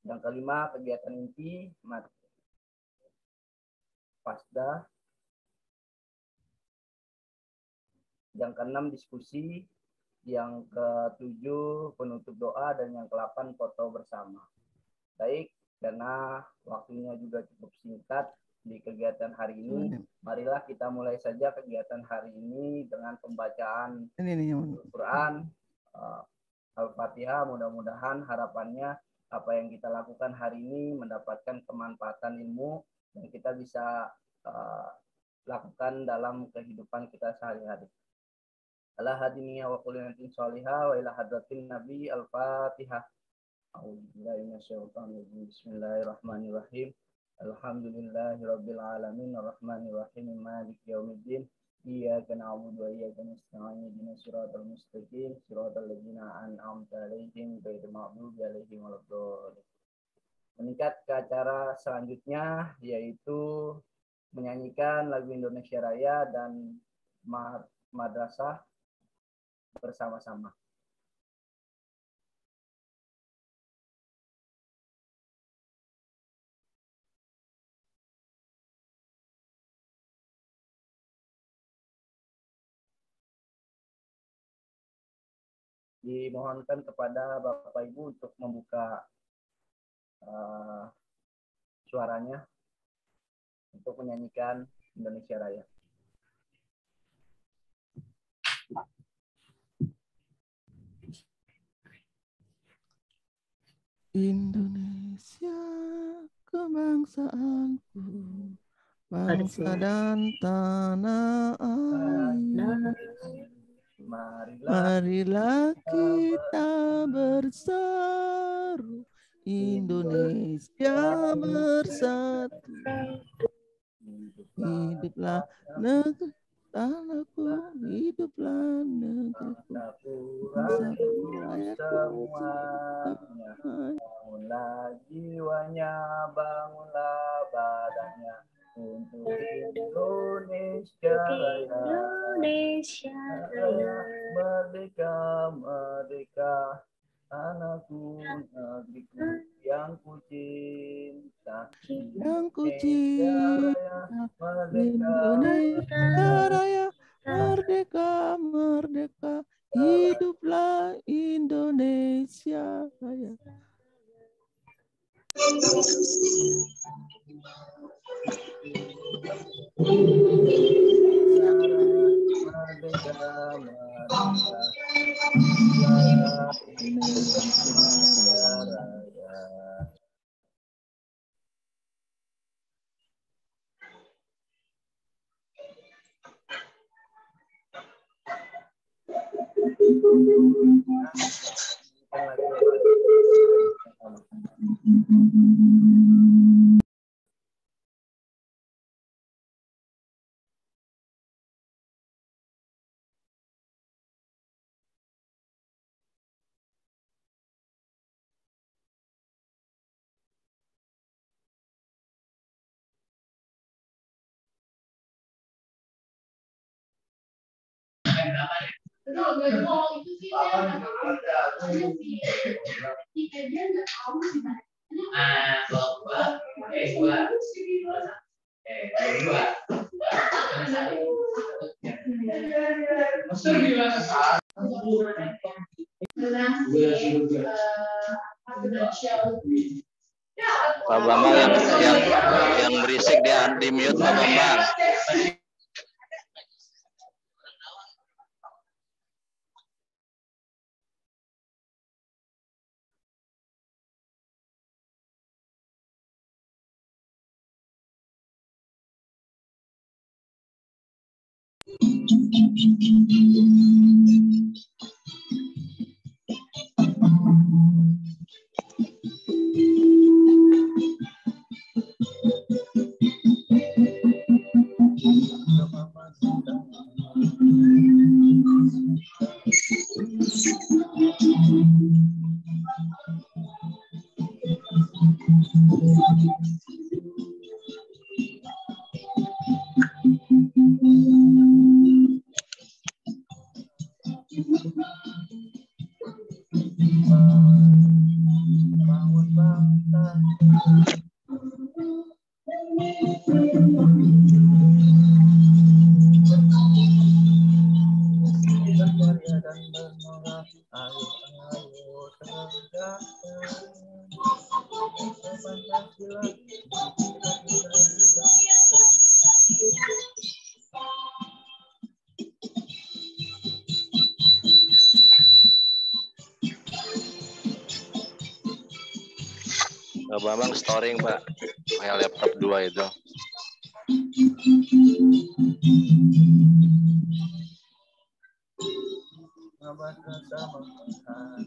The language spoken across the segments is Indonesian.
Yang kelima, kegiatan inti Pasda. Yang keenam, diskusi. Yang ketujuh, penutup doa. Dan yang ke-8, foto bersama. Baik, karena waktunya juga cukup singkat di kegiatan hari ini, marilah kita mulai saja kegiatan hari ini dengan pembacaan Al-Quran, Al-Fatihah. Mudah-mudahan harapannya apa yang kita lakukan hari ini mendapatkan kemanfaatan ilmu dan kita bisa lakukan dalam kehidupan kita sehari-hari. Ala hadiniya wa kulinatin sholihah wa ila hadratin nabi. Al-Fatihah. Bismillahirrahmanirrahim. Alhamdulillahirabbil alamin arrahmanir rahim maliki yaumiddin. Iyyaka na'budu wa iyyaka nasta'in ihdinas siratal mustaqim siratal ladzina an'amta 'alaihim ghairil maghdubi 'alaihim waladdallin. Meningkat ke acara selanjutnya, yaitu menyanyikan lagu Indonesia Raya dan madrasah bersama-sama. Dimohonkan kepada Bapak Ibu untuk membuka suaranya untuk menyanyikan Indonesia Raya. Indonesia kebangsaanku, bangsa dan tanah air. Marilah kita berseru, Indonesia bersatu. Hiduplah negeri tanahku, hiduplah negeriku, bangsaku, rakyatku semuanya. Bangunlah jiwanya, bangunlah badannya untuk Indonesia Raya. Merdeka, merdeka, tanahku, negeriku yang ku cinta. Indonesia Raya, merdeka, merdeka, hiduplah Indonesia Raya. Merdeka, merdeka, Indonesia Raya. Pak Bambang yang berisik dia di mute Pak Bambang. Bangun bangsa Berkarya dan bermoral, ayo tegakkan Pancasila. Pak Bambang storing Pak, kayak laptop 2 itu. Abad rasa memperhatikan.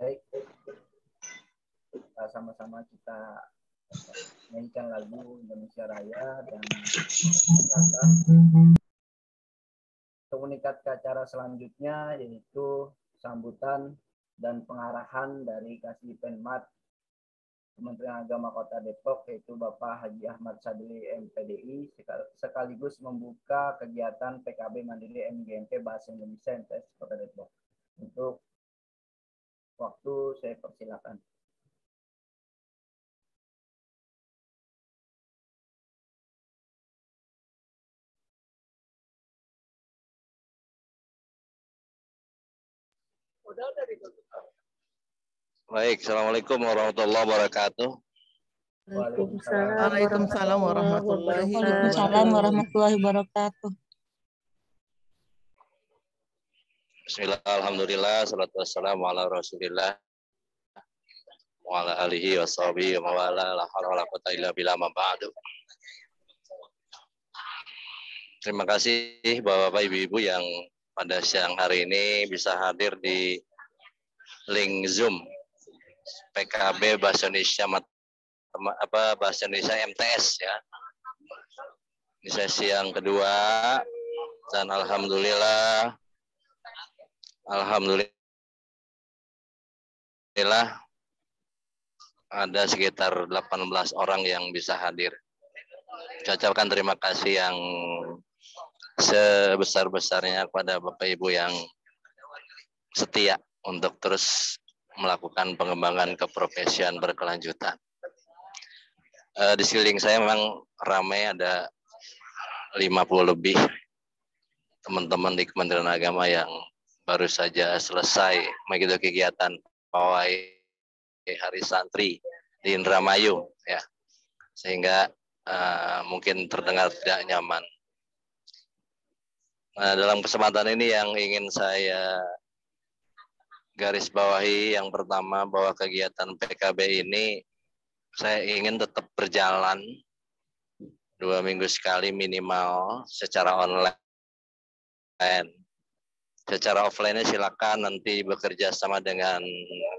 Baik, sama-sama kita nyanyikan lagu Indonesia Raya dan untuk meningkat ke acara selanjutnya yaitu sambutan dan pengarahan dari Kasih Penmat Kementerian Agama Kota Depok yaitu Bapak Haji Ahmad Sadili MPDI sekaligus membuka kegiatan PKB Mandiri MGMP Bahasa Indonesia MTS Kota Depok. Untuk waktu saya persilakan. Baik, Assalamualaikum warahmatullahi wabarakatuh. Waalaikumsalam warahmatullahi Waalaikumsalam warahmatullahi wabarakatuh. Bismillah, alhamdulillah, salatu wassalamu ala rasulillah wa ala alihi wa sahbihi wa mawala la hawla wa la quwwata illa billah ma ba'du. Terima kasih Bapak Ibu yang pada siang hari ini bisa hadir di link Zoom PKB Bahasa Indonesia Bahasa Indonesia MTS ya. Ini sesi yang kedua dan alhamdulillah ada sekitar 18 orang yang bisa hadir. Saya ucapkan terima kasih yang sebesar-besarnya kepada Bapak Ibu yang setia untuk terus melakukan pengembangan keprofesian berkelanjutan. Di sekeliling saya memang ramai, ada 50 lebih teman-teman di Kementerian Agama yang baru saja selesai mengikuti kegiatan pawai Hari Santri di Indramayu ya, sehingga mungkin terdengar tidak nyaman. Nah, dalam kesempatan ini yang ingin saya garis bawahi yang pertama bahwa kegiatan PKB ini saya ingin tetap berjalan 2 minggu sekali minimal secara online. Secara offline silakan nanti bekerja sama dengan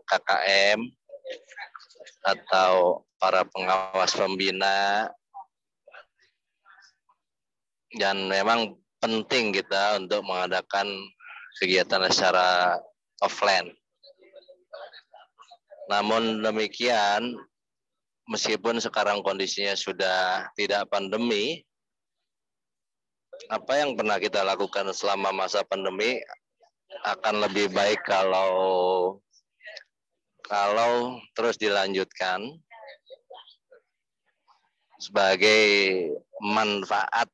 KKM atau para pengawas pembina. Dan memang penting kita untuk mengadakan kegiatan secara offline. Namun demikian, meskipun sekarang kondisinya sudah tidak pandemi, apa yang pernah kita lakukan selama masa pandemi akan lebih baik kalau terus dilanjutkan sebagai manfaat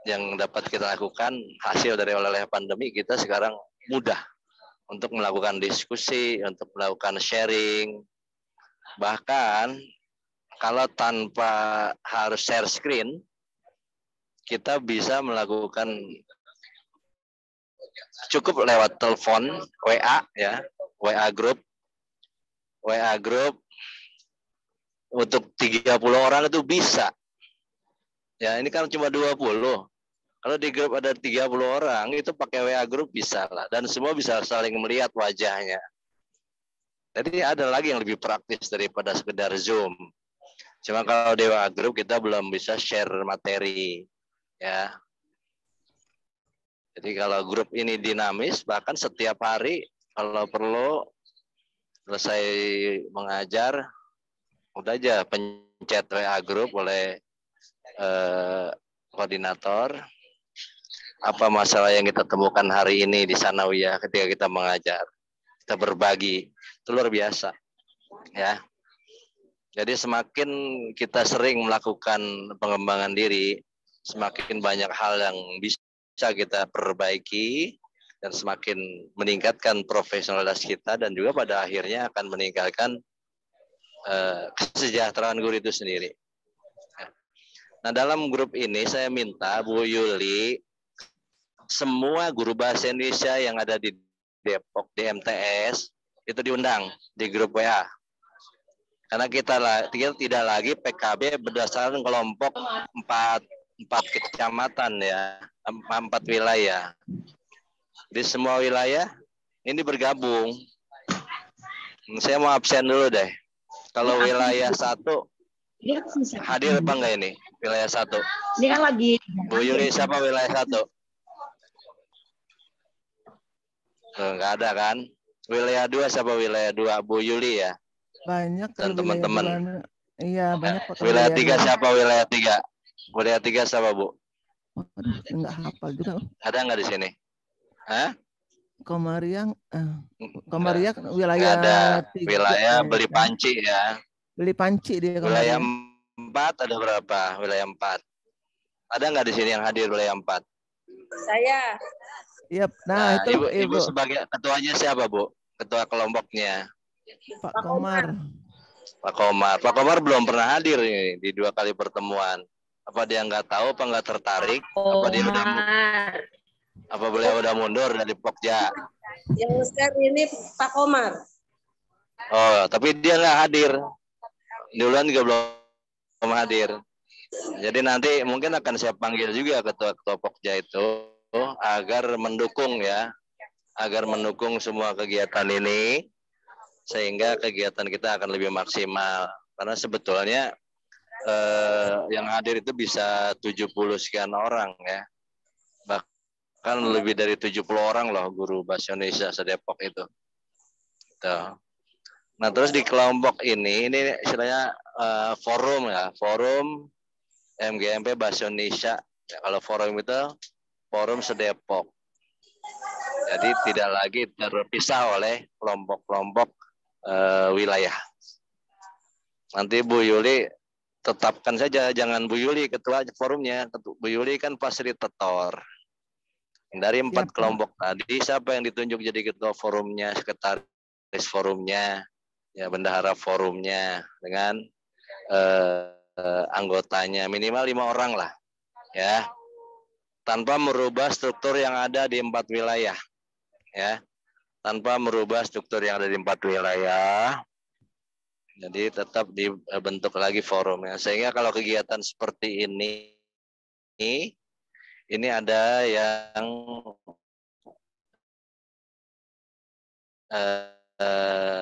yang dapat kita lakukan hasil dari oleh pandemi. Kita sekarang mudah untuk melakukan diskusi, untuk melakukan sharing. Bahkan kalau tanpa harus share screen, kita bisa melakukan cukup lewat telepon, WA ya, WA group untuk 30 orang itu bisa. Ya, ini kan cuma 20. Kalau di grup ada 30 orang, itu pakai WA group bisa lah. Dan semua bisa saling melihat wajahnya. Jadi ada lagi yang lebih praktis daripada sekedar Zoom. Cuma kalau di WA group kita belum bisa share materi. Ya. Jadi kalau grup ini dinamis, bahkan setiap hari kalau perlu selesai mengajar, udah aja pencet WA group oleh koordinator. Apa masalah yang kita temukan hari ini di Sanawiyah ketika kita mengajar. Kita berbagi. Itu luar biasa. Ya. Jadi semakin kita sering melakukan pengembangan diri, semakin banyak hal yang bisa kita perbaiki dan semakin meningkatkan profesionalitas kita dan juga pada akhirnya akan meningkatkan kesejahteraan guru itu sendiri. Nah, dalam grup ini saya minta Bu Yuli, semua guru bahasa Indonesia yang ada di Depok, di MTS, itu diundang di grup WA. Karena kita tidak lagi PKB berdasarkan kelompok 4 kecamatan ya, 4 wilayah. Di semua wilayah ini bergabung. Saya mau absen dulu deh. Kalau wilayah 1 hadir apa enggak ini? Wilayah 1. Ini kan lagi. Bu Yuli siapa wilayah 1? Enggak ada kan? Wilayah 2 siapa wilayah 2? Bu Yuli ya? Banyak Dan kalau teman-teman. Iya, banyak kok. Wilayah 3 siapa wilayah 3? Wilayah 3 siapa, Bu? Enggak hafal juga. Ada enggak di sini? Hah? Komariang wilayah ada 3, wilayah Beli Panci ya. Beli Panci dia Wilayah Komariang. 4 ada berapa? Wilayah 4. Ada nggak di sini yang hadir wilayah 4? Saya. Iya, Nah, itu Ibu sebagai ketuanya siapa, Bu? Ketua kelompoknya. Pak Komar. Pak Komar. Pak Komar belum pernah hadir nih di 2 kali pertemuan. Apa dia nggak tahu, apa nggak tertarik? Apa beliau udah mundur dari Pokja? Yang sekarang ini Pak Komar. Oh, tapi dia nggak hadir. Duluan juga belum hadir. Jadi nanti mungkin akan saya panggil juga ketua Pokja itu agar mendukung ya, agar mendukung semua kegiatan ini sehingga kegiatan kita akan lebih maksimal. Karena sebetulnya yang hadir itu bisa 70 sekian orang ya. Bahkan lebih dari 70 orang loh guru bahasa Indonesia se-Depok itu. Tuh. Nah, terus di kelompok ini istilahnya forum ya, forum MGMP Bahasa Indonesia. Ya, kalau forum itu forum se-Depok. Jadi tidak lagi terpisah oleh kelompok-kelompok wilayah. Nanti Bu Yuli tetapkan saja, jangan Bu Yuli ketua forumnya. Bu Yuli kan fasilitator. Dari 4 kelompok tadi, siapa yang ditunjuk jadi ketua forumnya, sekretaris forumnya, ya bendahara forumnya, dengan anggotanya minimal 5 orang lah, ya, tanpa merubah struktur yang ada di 4 wilayah, ya, tanpa merubah struktur yang ada di 4 wilayah. Jadi tetap dibentuk lagi forumnya, sehingga kalau kegiatan seperti ini ada yang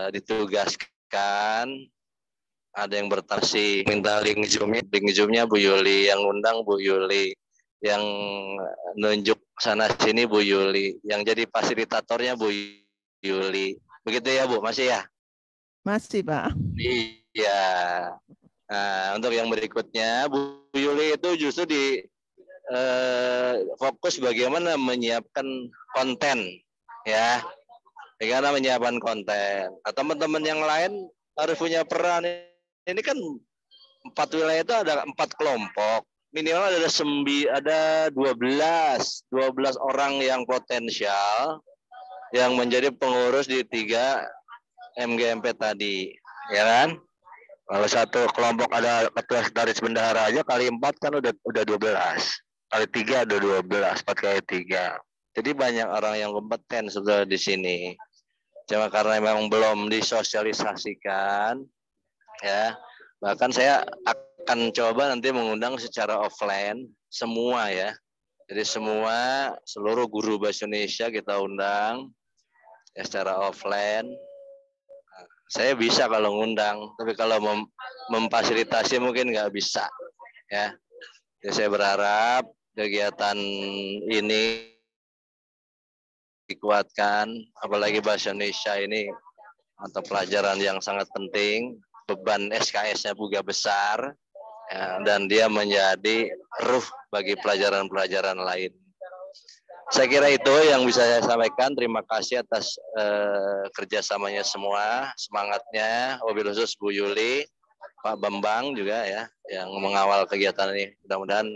ditugaskan, ada yang bertasi minta link zoomnya Bu Yuli, yang undang Bu Yuli, yang nunjuk sana sini Bu Yuli, yang jadi fasilitatornya Bu Yuli. Begitu ya Bu, masih ya? Masih Pak. Iya. Nah, untuk yang berikutnya Bu Yuli itu justru fokus bagaimana menyiapkan konten, ya. Bagaimana menyiapkan konten. Nah, teman-teman yang lain harus punya peran. Ini kan 4 wilayah itu ada 4 kelompok. Minimal ada 12 orang yang potensial yang menjadi pengurus di 3 MGMP tadi, ya kan? Kalau satu kelompok ada ketua sekretaris bendahara aja kali 4 kan udah 12. Kali 3 ada 12, 4 kali 3. Jadi banyak orang yang kompeten sudah di sini. Cuma karena memang belum disosialisasikan, ya. Bahkan saya akan coba nanti mengundang secara offline semua ya. Jadi seluruh guru bahasa Indonesia kita undang ya secara offline. Saya bisa kalau ngundang, tapi kalau memfasilitasi mungkin nggak bisa ya. Jadi saya berharap kegiatan ini dikuatkan, apalagi bahasa Indonesia ini atau pelajaran yang sangat penting, beban SKS-nya juga besar ya, dan dia menjadi ruh bagi pelajaran-pelajaran lain. Saya kira itu yang bisa saya sampaikan. Terima kasih atas kerjasamanya semua, semangatnya. Wabil khusus Bu Yuli, Pak Bambang juga ya, yang mengawal kegiatan ini. Mudah-mudahan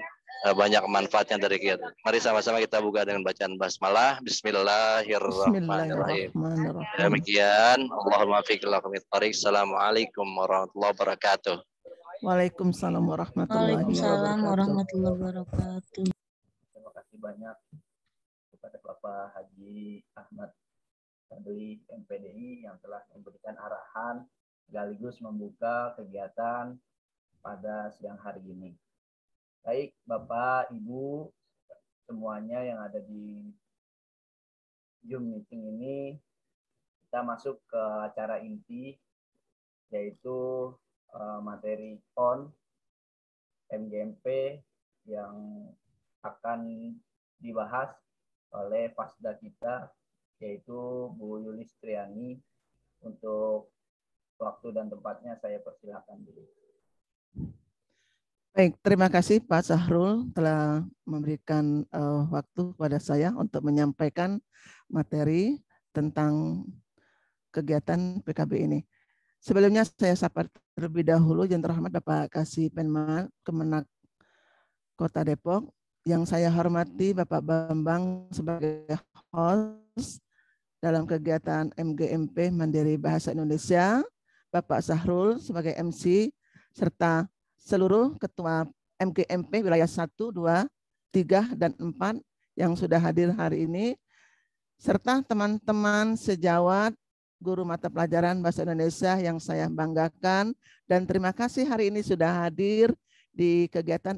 banyak manfaatnya dari kegiatan. Mari sama-sama kita buka dengan bacaan basmalah. Bismillahirrahmanirrahim. Demikian. Allahumma fiqh lakumit tariq. Assalamualaikum warahmatullahi wabarakatuh. Waalaikumsalam warahmatullahi Waalaikumsalam wabarakatuh. warahmatullahi wabarakatuh. Terima kasih banyak kepada Bapak Haji Ahmad Fadli MPDI yang telah memberikan arahan sekaligus membuka kegiatan pada siang hari ini. Baik, Bapak, Ibu, semuanya yang ada di Zoom meeting ini, kita masuk ke acara inti, yaitu materi PON MGMP yang akan dibahas oleh Fasda kita, yaitu Bu Yulis Triani. Untuk waktu dan tempatnya saya persilakan dulu. Baik, terima kasih Pak Sahrul telah memberikan waktu kepada saya untuk menyampaikan materi tentang kegiatan PKB ini. Sebelumnya saya sapa terlebih dahulu yang terhormat Bapak Kasih Penma Kemenak Kota Depok, yang saya hormati Bapak Bambang sebagai host dalam kegiatan MGMP Mandiri Bahasa Indonesia, Bapak Sahrul sebagai MC, serta seluruh ketua MGMP wilayah 1, 2, 3, dan 4 yang sudah hadir hari ini, serta teman-teman sejawat guru mata pelajaran Bahasa Indonesia yang saya banggakan, dan terima kasih hari ini sudah hadir di kegiatan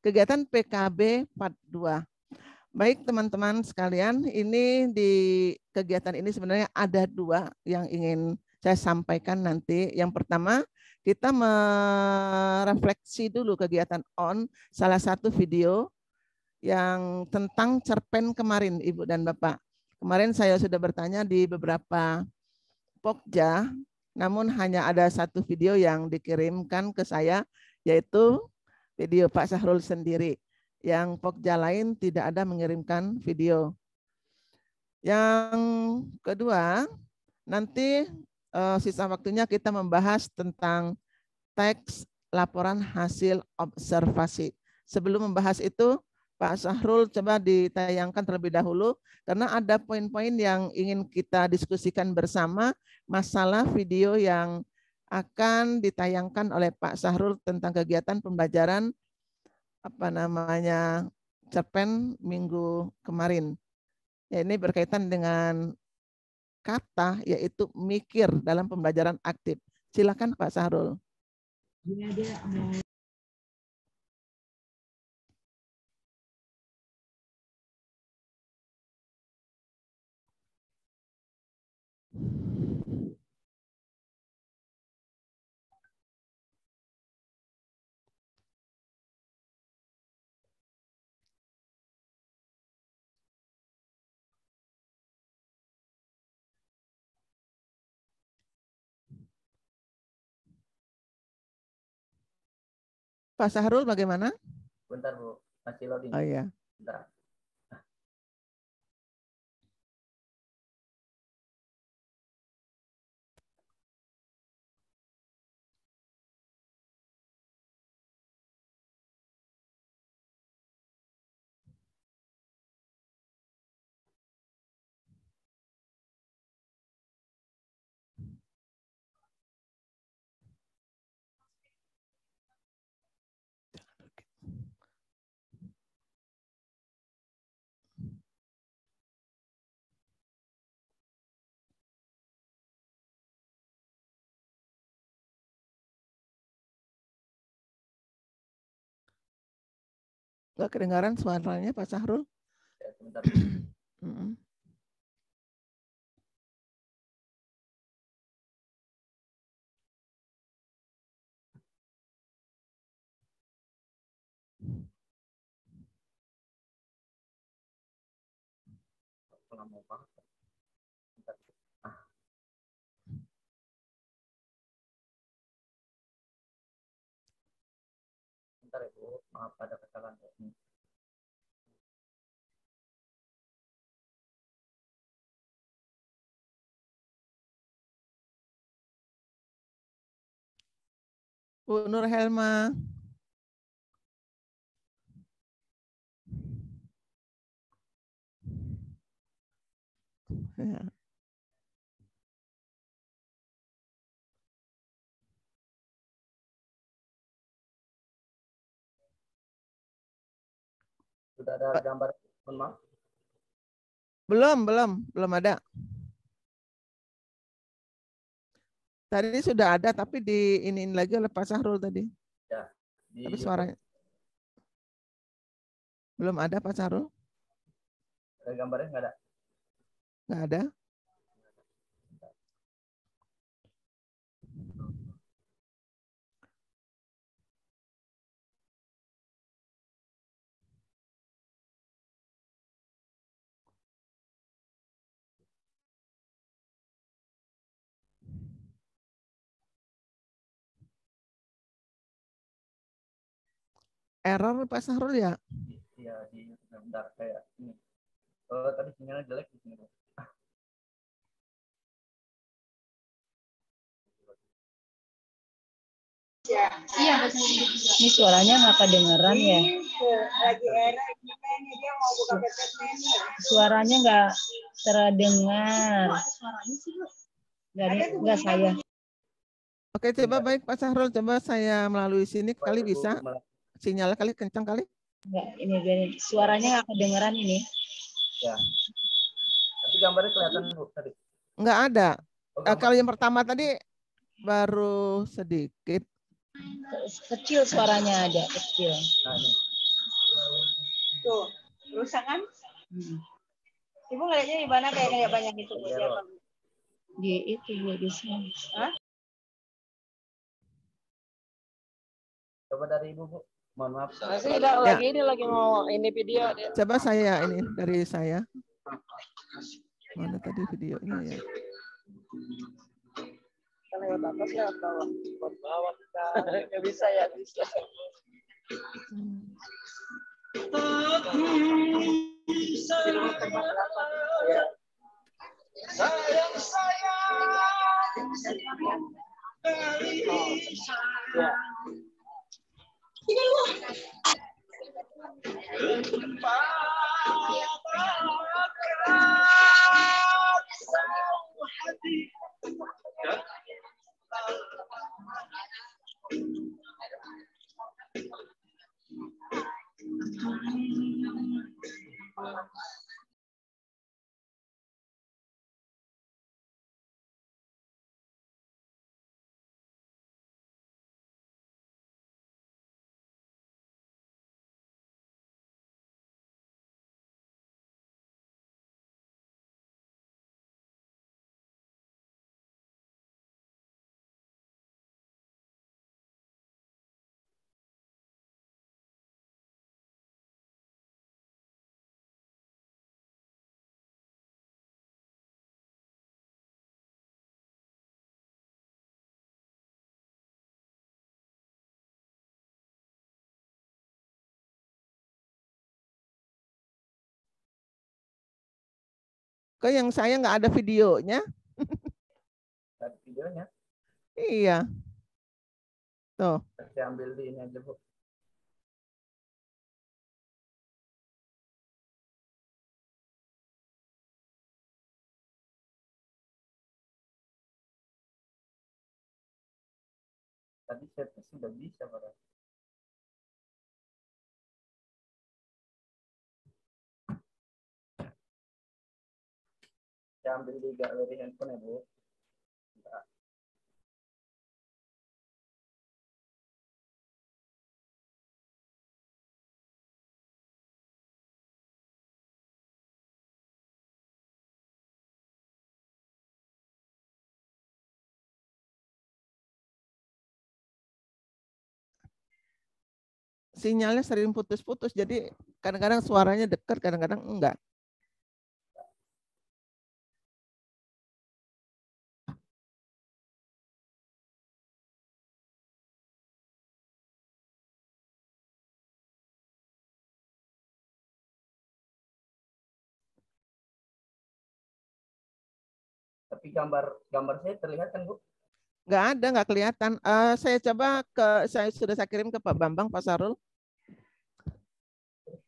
kegiatan PKB Part 2. Baik teman-teman sekalian, ini di kegiatan ini sebenarnya ada 2 yang ingin saya sampaikan nanti. Yang pertama, kita merefleksi dulu kegiatan ON, salah satu video yang tentang cerpen kemarin, Ibu dan Bapak. Kemarin saya sudah bertanya di beberapa Pokja, namun hanya ada satu video yang dikirimkan ke saya, yaitu video Pak Sahrul sendiri. Yang Pokja lain tidak ada mengirimkan video. Yang kedua, nanti sisa waktunya kita membahas tentang teks laporan hasil observasi. Sebelum membahas itu, Pak Sahrul coba ditayangkan terlebih dahulu, karena ada poin-poin yang ingin kita diskusikan bersama masalah video yang akan ditayangkan oleh Pak Sahrul tentang kegiatan pembelajaran cerpen minggu kemarin. Ya, ini berkaitan dengan kata, yaitu mikir dalam pembelajaran aktif. Silakan Pak Sahrul. Pak Sahrul bagaimana? Bentar Bu, masih loading. Oh iya. Bentar. Nggak kedengaran suaranya Pak Sahrul. Ya, sebentar. Mm-mm. Lama banget. Sebentar. Ah. Bentar ya Bu, maaf ada kesalahan teknis. Bu Nur Helma. Ya. Sudah ada gambar, mohon maaf. Belum ada. Tadi sudah ada, tapi di iniin lagi oleh Pak Sahrul tadi. Ya, di Tapi YouTube suaranya belum ada Pak Sahrul. ada gambarnya nggak ada. Nggak ada. Error Pak Sahrul ya? Iya di YouTube bentar kayak ini. Tadi sinyalnya jelek di sini. Ini suaranya nggak kedengeran ya? Lagi era ini kayaknya dia mau buka PPT ini. Suaranya nggak terdengar. Nggak saya. Oke, coba baik Pak Sahrul, coba saya melalui sini kali bisa. Sinyalnya kali kencang kali. Nggak, ini suaranya nggak kedengeran ini. Ya. Tapi gambarnya kelihatan Bu tadi. Nggak ada. Oh, Kalau yang pertama tadi baru sedikit. Kecil suaranya ada, kecil. Nah, ini. Tuh, rusak kan? Ibu ngeliatnya di mana kayak banyak itu Bu? Di apa? Di itu di sini. Hah? Coba dari Ibu, Bu. Mohon maaf. Masih Ya. lagi mau ini video. Coba saya ini dari saya. Mana tadi videonya ya? Kalau lewat atas lewat bawah. Lewat bawah nggak bisa ya, bisa. Sayang Kok yang saya nggak ada videonya? Ada videonya. Iya. Tuh. Saya ambil di ini aja Bu. Tadi saya tes sudah bisa Pak. Saya ambil di galeri handphone ya Bu. Bentar. sinyalnya sering putus-putus. Jadi kadang-kadang suaranya dekat, kadang-kadang enggak. Tapi gambar saya terlihat kan, Bu? Enggak ada, enggak kelihatan. Saya coba sudah saya kirim ke Pak Bambang, Pak Sarul.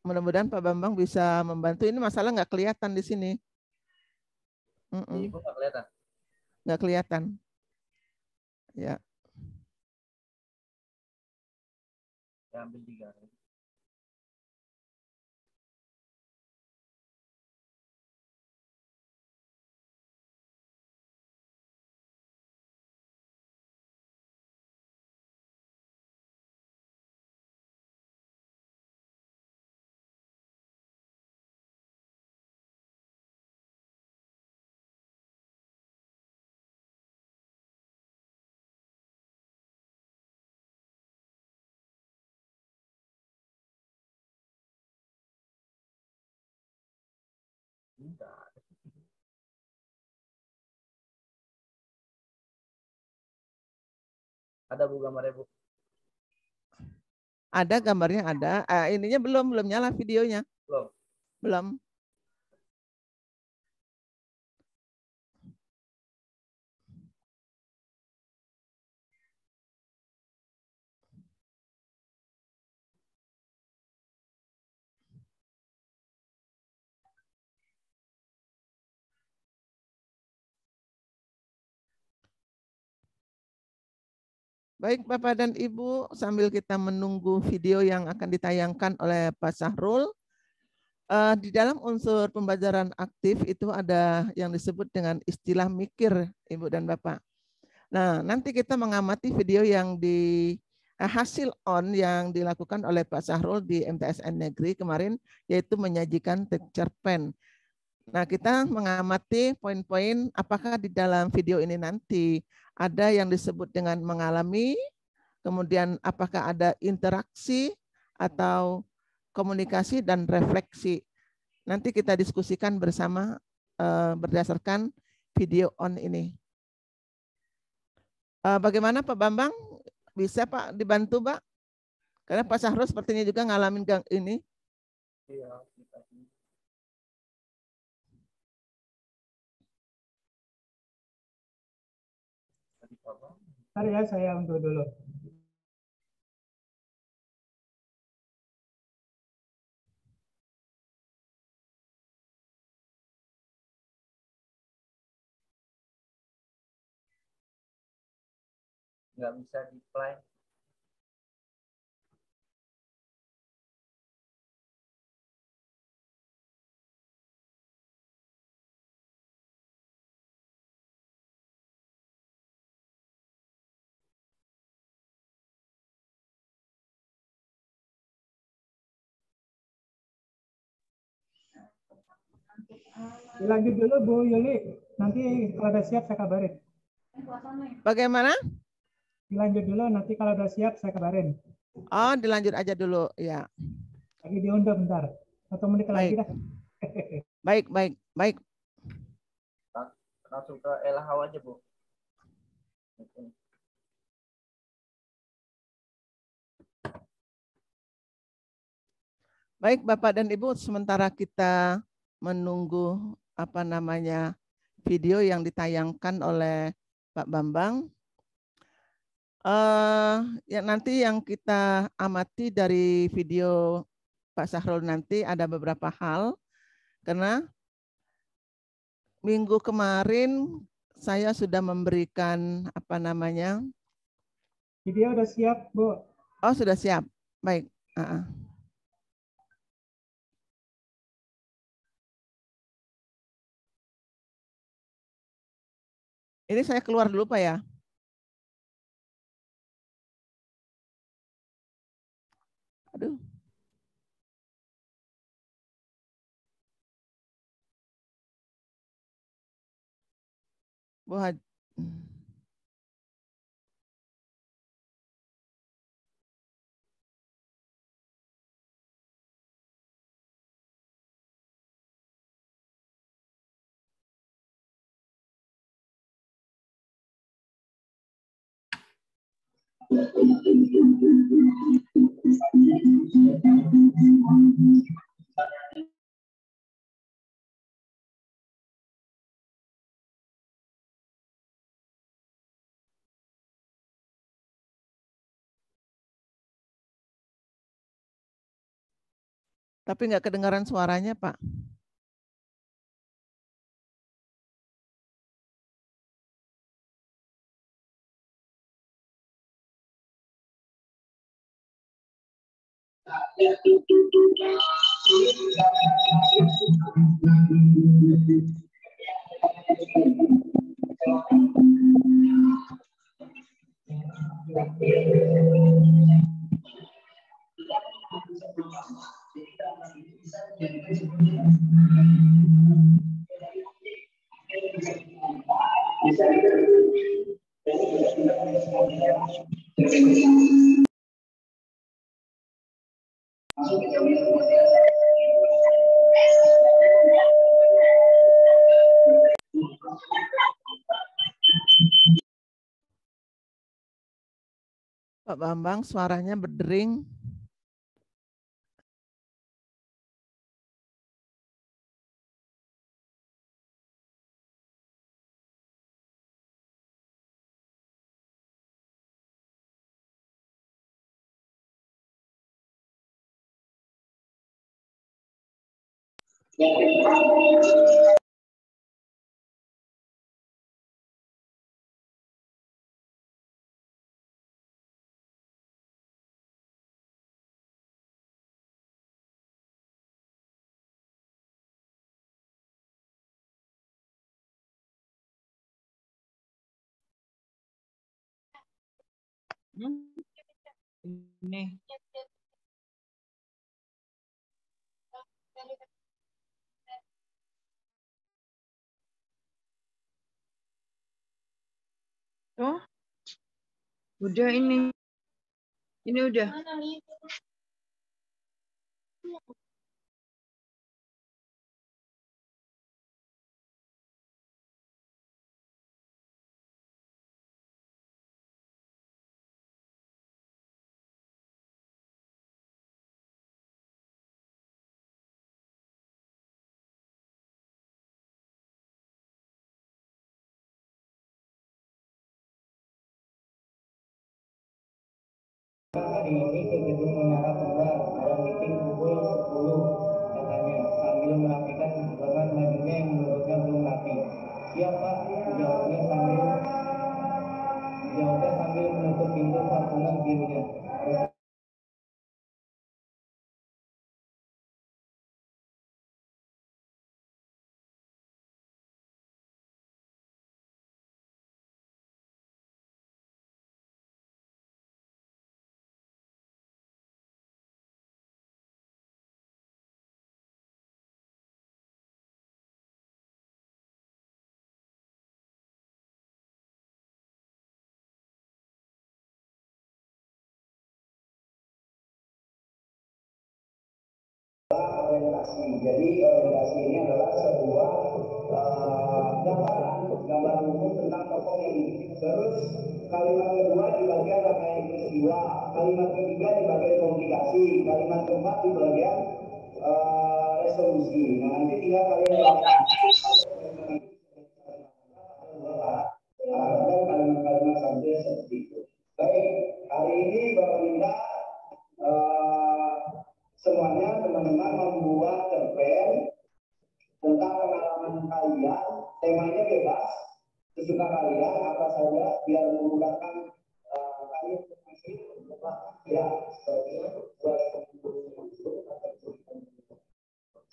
Mudah-mudahan Pak Bambang bisa membantu. Ini masalah nggak kelihatan di sini. Ibu nggak kelihatan. Nggak kelihatan. Ya. Ya, ambil 3. Ada, Bu, gambarnya, Bu? Ada gambarnya, ada. Ininya belum nyala videonya. Belum. Belum. Baik Bapak dan Ibu, sambil kita menunggu video yang akan ditayangkan oleh Pak Sahrul, di dalam unsur pembelajaran aktif itu ada yang disebut dengan istilah mikir, Ibu dan Bapak. Nah, nanti kita mengamati video yang hasil on yang dilakukan oleh Pak Sahrul di MTSN Negeri kemarin, yaitu menyajikan cerpen. Nah, kita mengamati poin-poin apakah di dalam video ini nanti ada yang disebut dengan mengalami, kemudian apakah ada interaksi atau komunikasi dan refleksi. Nanti kita diskusikan bersama berdasarkan video on ini. Bagaimana Pak Bambang? Bisa Pak dibantu Pak? Karena Pak Sahrul sepertinya juga ngalamin ini. Iya. Ntar ya saya untuk dulu. Nggak bisa di-play. Dilanjut dulu Bu Yuli. Nanti kalau udah siap saya kabarin. Bagaimana? Dilanjut dulu, nanti kalau udah siap saya kabarin. Oh, dilanjut aja dulu, ya. Lagi diunduh bentar. 1 menit lagi dah. Baik. Langsung ke LHW aja, Bu. Baik Bapak dan Ibu, sementara kita menunggu video yang ditayangkan oleh Pak Bambang. Ya nanti yang kita amati dari video Pak Sahrul nanti ada beberapa hal, karena minggu kemarin saya sudah memberikan Video udah siap Bu. Oh sudah siap, baik. Ini saya keluar dulu Pak ya. Aduh. Buat. Tapi nggak kedengaran suaranya, Pak. Pak Bambang, suaranya berdering. Ini. Oh, udah ini. Ini udah. Hari ini ke gedung Menara Kembar, ada meeting pukul 10 katanya, sambil merapikan dengan bajunya yang menurutnya belum rapi. Siap Pak, jawabnya sambil menutup pintu sarungan birunya. Orientasi. Jadi orientasi ini adalah sebuah gambaran umum tentang tokoh ini. Terus kalimat kedua di bagian rangkaian peristiwa, kalimat ketiga di bagian komunikasi, kalimat keempat di bagian resolusi. Nah nanti tinggal kalian dan kalimat-kalimat sampai seperti itu. Baik, hari ini Bapak minta semuanya teman-teman membuat cerpen tentang pengalaman kalian, temanya bebas, sesuka kalian apa saja biar memudahkan kalian ya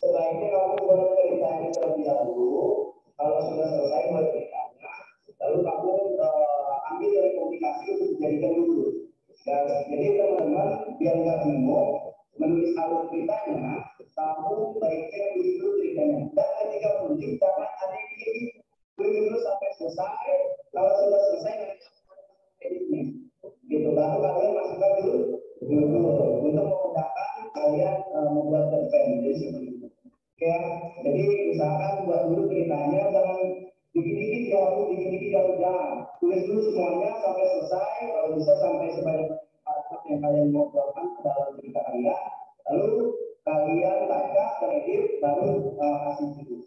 sebaiknya kamu buat ceritanya terlebih dahulu. Kalau sudah selesai buat ceritanya, lalu kamu ambil dari komunikasi untuk dijadikan dulu. Dan jadi teman-teman biar nggak bingung menulis alur ceritanya, kamu baiknya dulu ceritanya. Dan ketika menulis jangan ada ini dulu sampai selesai. Kalau sudah selesai ini, gitu. Lalu kalian masukkan dulu untuk memudahkan kalian membuat cerpen. Jadi seperti itu. Oke, jadi usahakan buat dulu ceritanya, Dikit-dikit jauh, dikit-dikit jauh, jangan. Tulis dulu semuanya sampai selesai, kalau bisa sampai sebanyak paragraf yang kalian mau keluarkan ke dalam cerita kalian. Lalu kalian baca, teredit, baru kasih judul.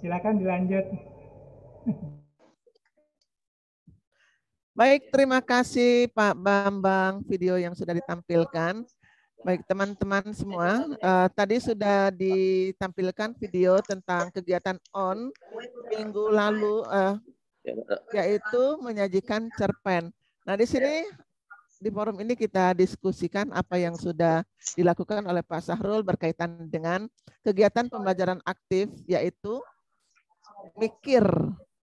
Silakan dilanjut. Baik, terima kasih Pak Bambang video yang sudah ditampilkan. Baik teman-teman semua, tadi sudah ditampilkan video tentang kegiatan ON minggu lalu, yaitu menyajikan cerpen. Nah di sini di forum ini kita diskusikan apa yang sudah dilakukan oleh Pak Sahrul berkaitan dengan kegiatan pembelajaran aktif, yaitu mikir.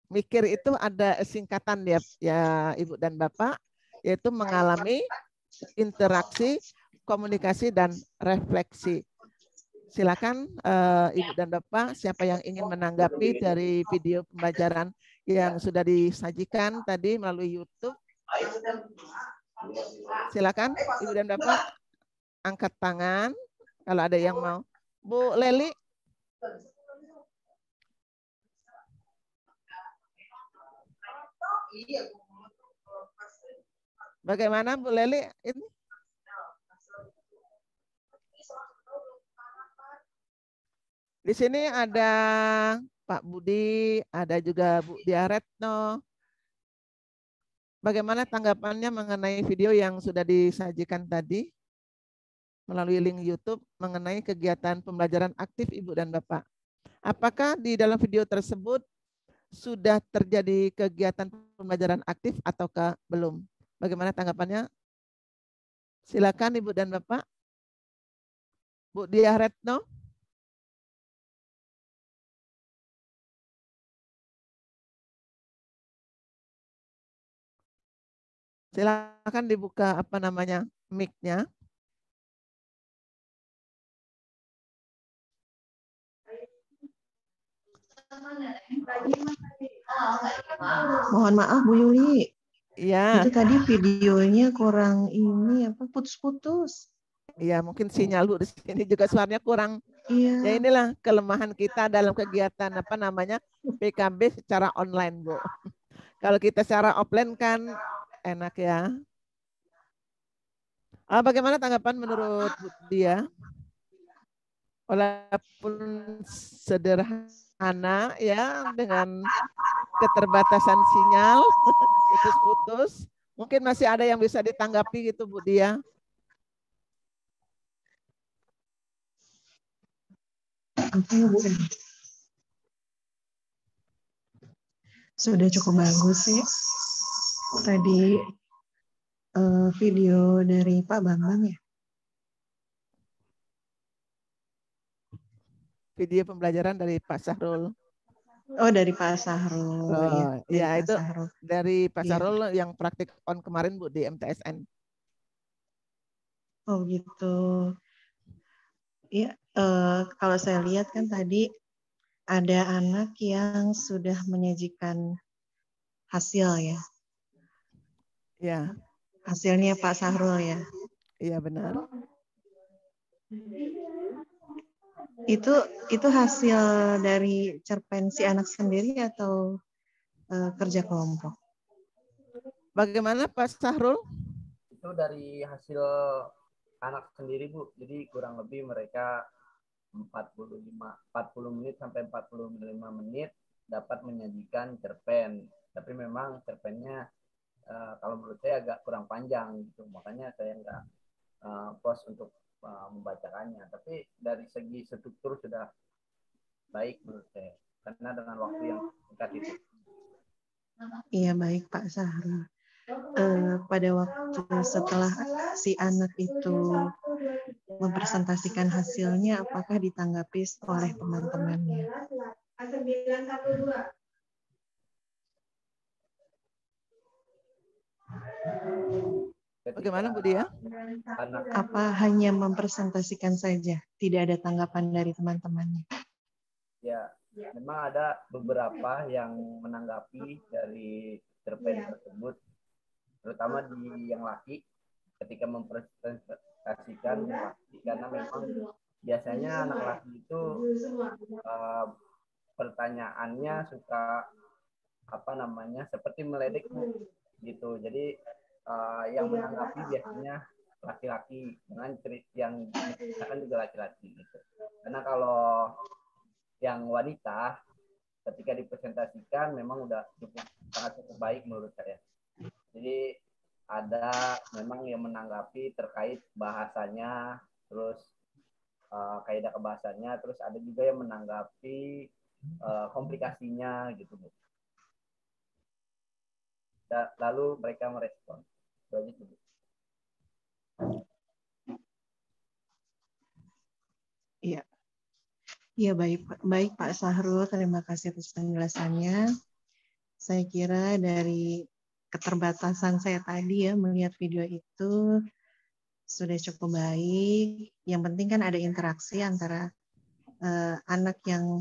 Mikir itu ada singkatan ya Ibu dan Bapak, yaitu mengalami interaksi, komunikasi, dan refleksi. Silakan Ibu dan Bapak, siapa yang ingin menanggapi dari video pembelajaran yang sudah disajikan tadi melalui YouTube. Silakan Ibu dan Bapak angkat tangan kalau ada yang mau. Bu Leli. Bagaimana Bu Leli ini? Di sini ada Pak Budi, ada juga Bu Diaretno. Bagaimana tanggapannya mengenai video yang sudah disajikan tadi melalui link YouTube mengenai kegiatan pembelajaran aktif Ibu dan Bapak? Apakah di dalam video tersebut sudah terjadi kegiatan pembelajaran aktif ataukah belum? Bagaimana tanggapannya? Silakan Ibu dan Bapak. Bu Diah Retno. Silakan dibuka apa namanya mic-nya. Mohon maaf Bu Yuli. Iya. Itu tadi videonya kurang ini apa putus-putus. Iya, mungkin sinyal Bu di sini juga suaranya kurang. Iya. Ya inilah kelemahan kita dalam kegiatan apa namanya PKB secara online, Bu. Kalau kita secara offline kan enak ya. Bagaimana tanggapan menurut Bu Dia? Walaupun sederhana ya dengan keterbatasan sinyal, putus-putus, mungkin masih ada yang bisa ditanggapi gitu Bu Dia. Sudah cukup bagus sih. Tadi video dari Pak Bambang ya. Video pembelajaran dari Pak Sahrul. Oh, dari Pak Sahrul. Oh, ya itu Sahrul. dari Pak Sahrul Ya. yang praktik on kemarin Bu di MTSN. Oh gitu. Ya, kalau saya lihat kan tadi ada anak yang sudah menyajikan hasil ya. Ya. Hasilnya Pak Sahrul ya. Iya benar. Itu hasil dari cerpen si anak sendiri atau kerja kelompok? Bagaimana Pak Sahrul? Itu dari hasil anak sendiri Bu. Jadi kurang lebih mereka 40 menit sampai 45 menit dapat menyajikan cerpen. Tapi memang cerpennya kalau menurut saya agak kurang panjang gitu. Makanya saya nggak post untuk membacakannya. Tapi dari segi struktur sudah baik menurut saya. Karena dengan waktu yang singkat itu. Iya baik Pak Sahrul. Pada waktu setelah si anak itu mempresentasikan hasilnya, apakah ditanggapi oleh teman-temannya? Bagaimana Bu Dia? Apa hanya mempresentasikan saja, tidak ada tanggapan dari teman-temannya? Ya, memang ada beberapa yang menanggapi dari cerpen tersebut, terutama di yang laki, ketika mempresentasikan yang laki, karena memang biasanya anak laki itu pertanyaannya suka seperti meledek gitu. Jadi yang menanggapi biasanya laki-laki dengan cerita yang menceritakan juga laki-laki gitu. Karena kalau yang wanita ketika dipresentasikan memang udah sangat cukup baik menurut saya. Jadi ada memang yang menanggapi terkait bahasanya, terus kaidah kebahasannya, terus ada juga yang menanggapi komplikasinya gitu Bu. Lalu mereka merespon. Itu. Iya. Ya, baik Pak Sahrul, terima kasih atas penjelasannya. Saya kira dari keterbatasan saya tadi ya melihat video itu sudah cukup baik. Yang penting kan ada interaksi antara anak yang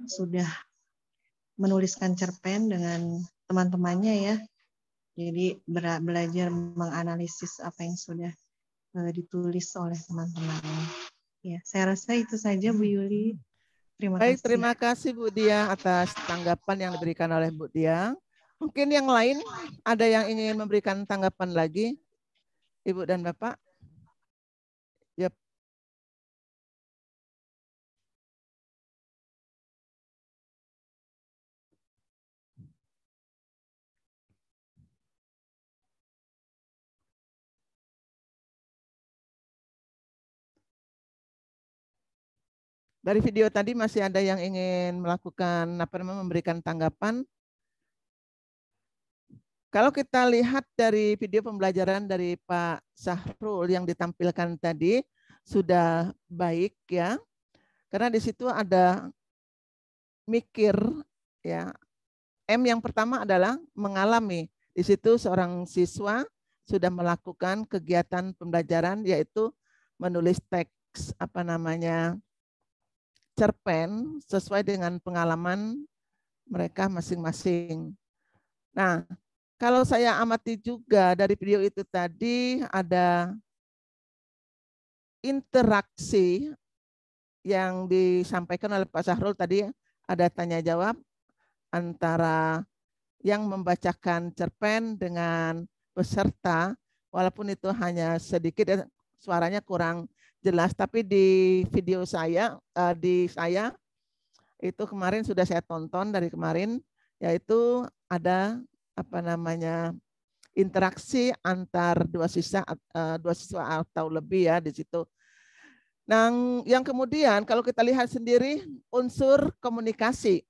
sudah menuliskan cerpen dengan teman-temannya ya. Jadi belajar menganalisis apa yang sudah ditulis oleh teman-temannya. Ya, saya rasa itu saja Bu Yuli. Terima Baik, kasih. terima kasih Bu Dia atas tanggapan yang diberikan oleh Bu Dia. Mungkin yang lain ada yang ingin memberikan tanggapan lagi, Ibu dan Bapak? Yep. Dari video tadi masih ada yang ingin melakukan memberikan tanggapan. Kalau kita lihat dari video pembelajaran dari Pak Sahrul yang ditampilkan tadi sudah baik ya. Karena di situ ada mikir ya. M yang pertama adalah mengalami. Di situ seorang siswa sudah melakukan kegiatan pembelajaran yaitu menulis teks cerpen sesuai dengan pengalaman mereka masing-masing. Nah, kalau saya amati juga dari video itu tadi ada interaksi yang disampaikan oleh Pak Sahrul tadi, ada tanya jawab antara yang membacakan cerpen dengan peserta, walaupun itu hanya sedikit, suaranya kurang jelas, tapi di video saya, itu kemarin sudah saya tonton dari kemarin, yaitu ada interaksi antar dua siswa atau lebih ya di situ. Nah, yang kemudian kalau kita lihat sendiri unsur komunikasi.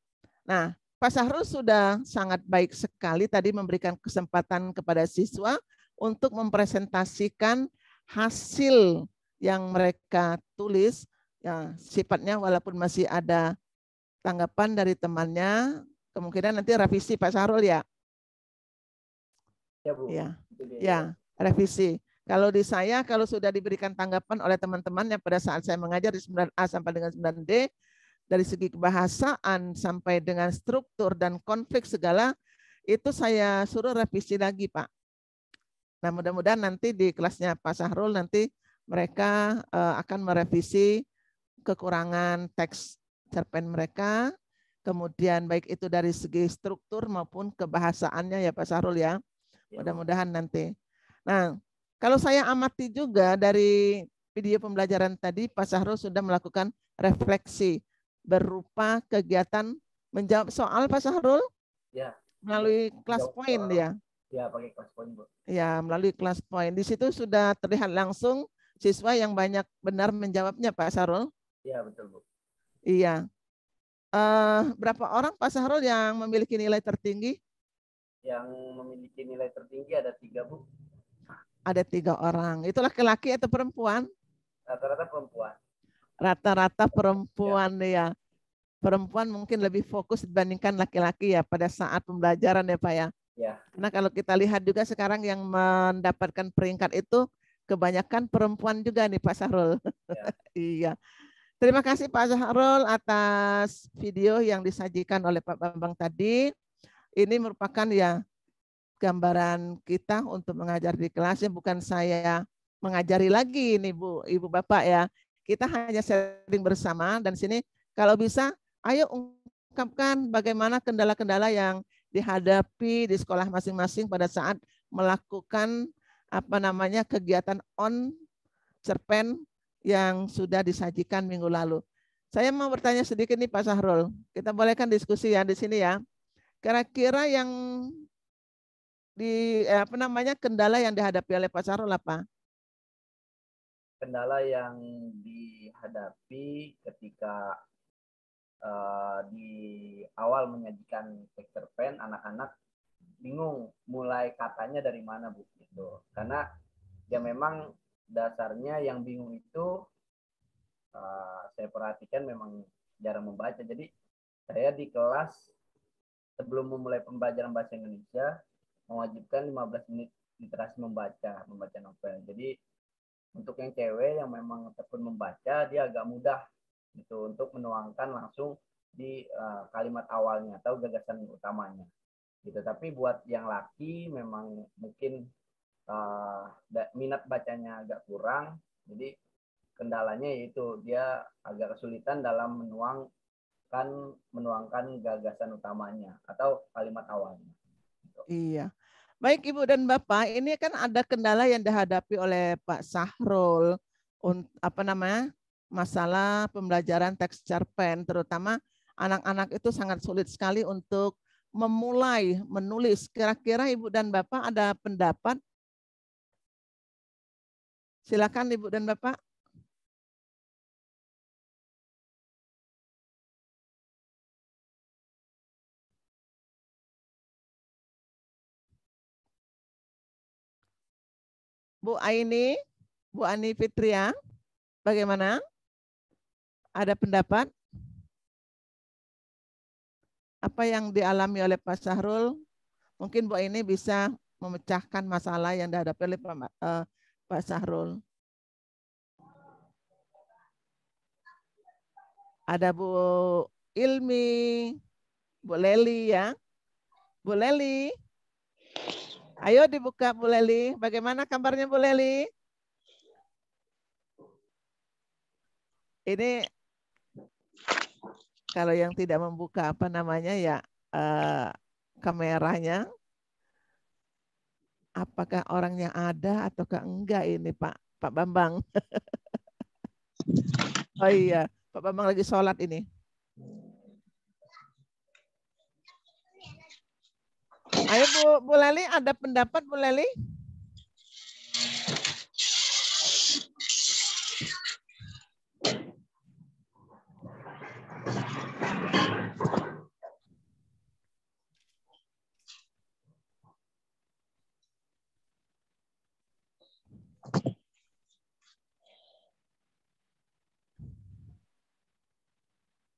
Nah, Pak Sahrul sudah sangat baik sekali tadi memberikan kesempatan kepada siswa untuk mempresentasikan hasil yang mereka tulis, ya sifatnya walaupun masih ada tanggapan dari temannya, kemungkinan nanti revisi Pak Sahrul ya. Ya, Bu. Ya, revisi. Kalau di saya, kalau sudah diberikan tanggapan oleh teman-teman yang pada saat saya mengajar di 9A sampai dengan 9D, dari segi kebahasaan sampai dengan struktur dan konflik segala, itu saya suruh revisi lagi, Pak. Nah, mudah-mudahan nanti di kelasnya Pak Sahrul nanti mereka akan merevisi kekurangan teks cerpen mereka, kemudian baik itu dari segi struktur maupun kebahasaannya ya Pak Sahrul ya. Mudah-mudahan nanti. Nah, kalau saya amati juga dari video pembelajaran tadi, Pak Sahrul sudah melakukan refleksi berupa kegiatan menjawab soal Pak Sahrul? Ya. Melalui kelas poin ya? Ya, pakai kelas poin, Bu. Ya, melalui kelas poin. Di situ sudah terlihat langsung siswa yang banyak benar menjawabnya Pak Sahrul? Iya, betul, Bu. Iya. Berapa orang Pak Sahrul yang memiliki nilai tertinggi? Yang memiliki nilai tertinggi ada 3, Bu. Ada 3 orang. Itu laki-laki atau perempuan? Rata-rata perempuan. Rata-rata perempuan ya. Perempuan mungkin lebih fokus dibandingkan laki-laki ya pada saat pembelajaran ya Pak ya. Ya. Karena kalau kita lihat juga sekarang yang mendapatkan peringkat itu kebanyakan perempuan juga nih Pak Sahrul. Ya. Iya. Terima kasih Pak Sahrul atas video yang disajikan oleh Pak Bambang tadi. Ini merupakan ya gambaran kita untuk mengajar di kelasnya, bukan saya mengajari lagi nih Bu, Ibu Bapak ya. Kita hanya sharing bersama dan sini kalau bisa ayo ungkapkan bagaimana kendala-kendala yang dihadapi di sekolah masing-masing pada saat melakukan kegiatan on cerpen yang sudah disajikan minggu lalu. Saya mau bertanya sedikit nih Pak Sahrul. Kita bolehkan diskusi ya di sini ya. Kira-kira yang kendala yang dihadapi oleh Pak Sahrul apa? Kendala yang dihadapi ketika di awal menyajikan teks cerpen, anak-anak bingung mulai katanya dari mana, Bu, gitu. Karena ya memang dasarnya yang bingung itu saya perhatikan memang jarang membaca. Jadi saya di kelas sebelum memulai pembelajaran bahasa Indonesia mewajibkan 15 menit literasi membaca novel. Jadi untuk yang cewek yang memang tekun membaca, dia agak mudah gitu untuk menuangkan langsung di kalimat awalnya atau gagasan utamanya gitu. Tapi buat yang laki memang mungkin minat bacanya agak kurang, jadi kendalanya yaitu dia agak kesulitan dalam menuangkan gagasan utamanya atau kalimat awalnya. Iya. Baik Ibu dan Bapak, ini kan ada kendala yang dihadapi oleh Pak Sahrul, masalah pembelajaran teks cerpen, terutama anak-anak itu sangat sulit sekali untuk memulai menulis. Kira-kira Ibu dan Bapak ada pendapat? Silakan Ibu dan Bapak. Bu Aini, Bu Ani Fitria, bagaimana? Ada pendapat? Apa yang dialami oleh Pak Sahrul? Mungkin Bu Aini bisa memecahkan masalah yang dihadapi oleh Pak Sahrul. Ada Bu Ilmi, Bu Leli ya. Bu Leli. Ayo dibuka Bu Leli. Bagaimana kabarnya Bu Leli? Ini kalau yang tidak membuka kameranya, apakah orangnya ada ataukah enggak ini Pak Bambang? Oh iya, Pak Bambang lagi sholat ini. Ayo Bu Leli, ada pendapat Bu Leli?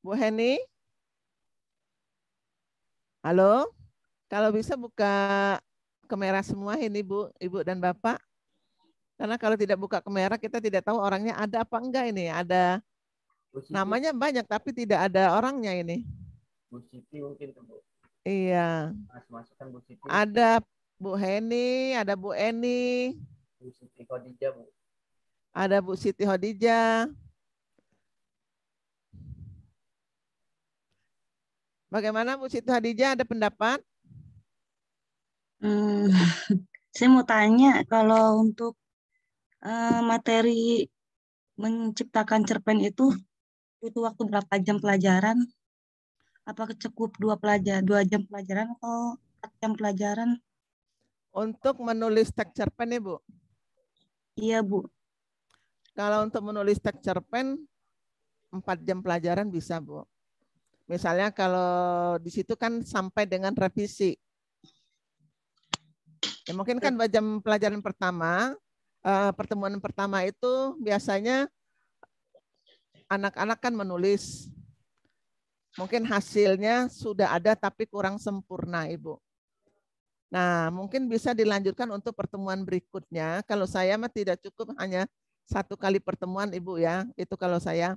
Bu Heni? Halo? Kalau bisa buka kamera semua ini Bu, Ibu dan Bapak. Karena kalau tidak buka kamera kita tidak tahu orangnya ada apa enggak ini. Ada namanya banyak tapi tidak ada orangnya ini. Bu Siti mungkin tuh Bu. Iya. Masukkan Bu Siti. Ada Bu Heni, ada Bu Eni. Bu Siti Khadijah Bu. Ada Bu Siti Khadijah. Bagaimana Bu Siti Khadijah, ada pendapat? Saya mau tanya, kalau untuk materi menciptakan cerpen itu butuh waktu berapa jam pelajaran? Apakah cukup 2 jam pelajaran atau 4 jam pelajaran? Untuk menulis teks cerpen ya Bu? Iya Bu. Kalau untuk menulis teks cerpen 4 jam pelajaran bisa Bu. Misalnya kalau di situ kan sampai dengan revisi. Ya mungkin kan 2 jam pelajaran pertama, pertemuan pertama itu biasanya anak-anak kan menulis. Mungkin hasilnya sudah ada tapi kurang sempurna Ibu. Nah mungkin bisa dilanjutkan untuk pertemuan berikutnya. Kalau saya mah tidak cukup hanya 1 kali pertemuan Ibu ya. Itu kalau saya.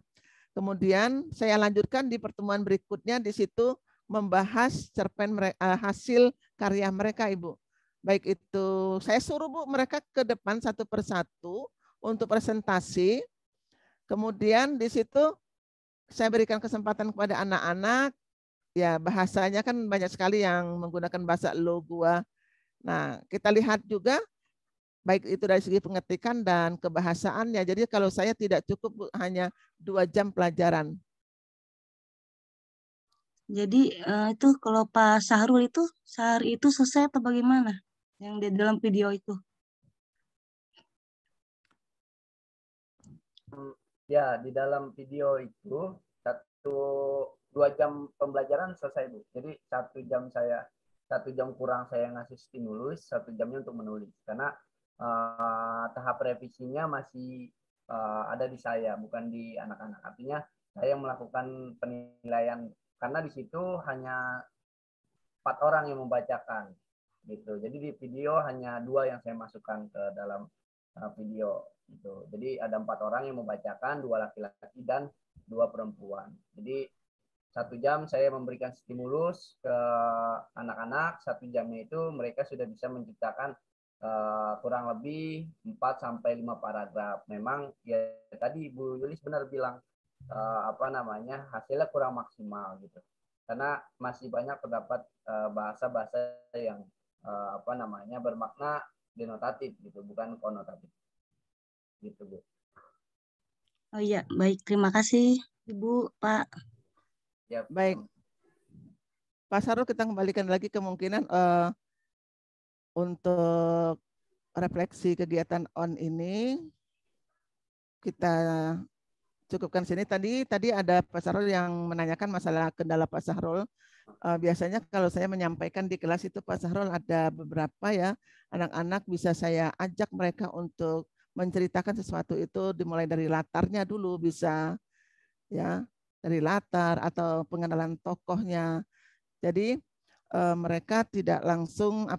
Kemudian saya lanjutkan di pertemuan berikutnya, di situ membahas cerpen hasil karya mereka Ibu. Baik itu saya suruh Bu mereka ke depan satu persatu untuk presentasi. Kemudian di situ saya berikan kesempatan kepada anak-anak. Ya bahasanya kan banyak sekali yang menggunakan bahasa Logua. Nah kita lihat juga baik itu dari segi pengetikan dan kebahasaannya. Jadi kalau saya tidak cukup Bu, hanya 2 jam pelajaran. Jadi itu kalau Pak Sahrul itu sehari itu selesai atau bagaimana? Yang di dalam video itu? Ya, di dalam video itu 2 jam pembelajaran selesai Bu. Jadi 1 jam kurang saya ngasih stimulus, 1 jamnya untuk menulis. Karena tahap revisinya masih ada di saya, bukan di anak-anak. Artinya saya melakukan penilaian karena di situ hanya 4 orang yang membacakan gitu. Jadi di video hanya 2 yang saya masukkan ke dalam video gitu. Jadi ada 4 orang yang membacakan, 2 laki-laki dan 2 perempuan. Jadi 1 jam saya memberikan stimulus ke anak-anak, 1 jamnya itu mereka sudah bisa menciptakan kurang lebih 4 sampai 5 paragraf. Memang ya tadi Bu Yulis benar bilang hasilnya kurang maksimal gitu. Karena masih banyak terdapat bahasa-bahasa yang bermakna denotatif gitu, bukan konotatif. Gitu, Bu. Oh iya, baik. Terima kasih Ibu, Pak. Ya, baik. Pak Sarul, kita kembalikan lagi kemungkinan untuk refleksi kegiatan on ini kita cukupkan sini. Tadi ada Pak Sarul yang menanyakan masalah kendala Pak Sarul. Biasanya kalau saya menyampaikan di kelas itu Pak Sarul ada beberapa ya anak-anak bisa saya ajak mereka untuk menceritakan sesuatu itu dimulai dari latarnya dulu, bisa ya dari latar atau pengenalan tokohnya. Jadi mereka tidak langsung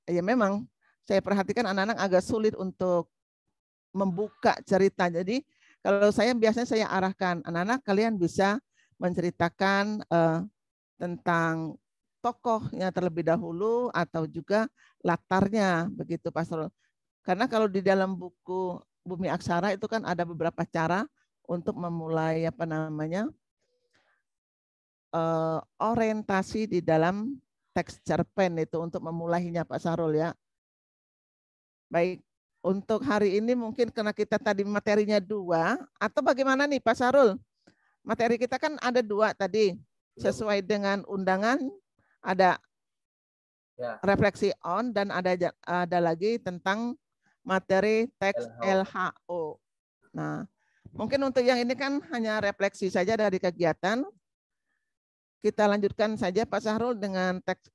ya memang saya perhatikan anak-anak agak sulit untuk membuka cerita. Jadi kalau biasanya saya arahkan anak-anak kalian bisa menceritakan tentang tokohnya terlebih dahulu atau juga latarnya begitu Pak Sarul. Karena kalau di dalam buku Bumi Aksara itu kan ada beberapa cara untuk memulai orientasi di dalam teks cerpen itu untuk memulainya Pak Sarul ya. Baik, untuk hari ini mungkin karena kita tadi materinya 2 atau bagaimana nih Pak Sarul? Materi kita kan ada 2 tadi. Sesuai dengan undangan ada refleksi on dan ada lagi tentang materi teks LHO. Nah, mungkin untuk yang ini kan hanya refleksi saja dari kegiatan. Kita lanjutkan saja Pak Sahrul dengan teks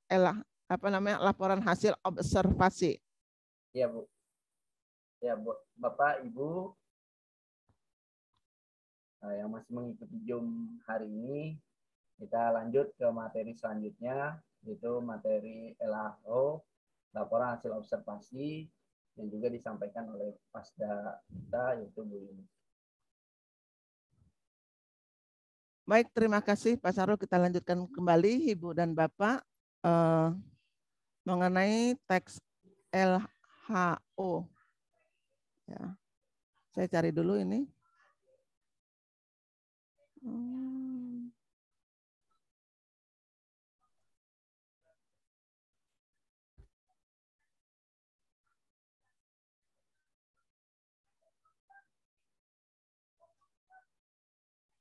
laporan hasil observasi. Ya, Bu. Ya, Bu. Bapak, Ibu yang masih mengikuti Zoom hari ini, kita lanjut ke materi selanjutnya, yaitu materi LHO, laporan hasil observasi, yang juga disampaikan oleh Pasda kita, yaitu Bu Yuni. Baik, terima kasih Pak Sarul. Kita lanjutkan kembali Ibu dan Bapak mengenai teks LHO. Ya, saya cari dulu ini.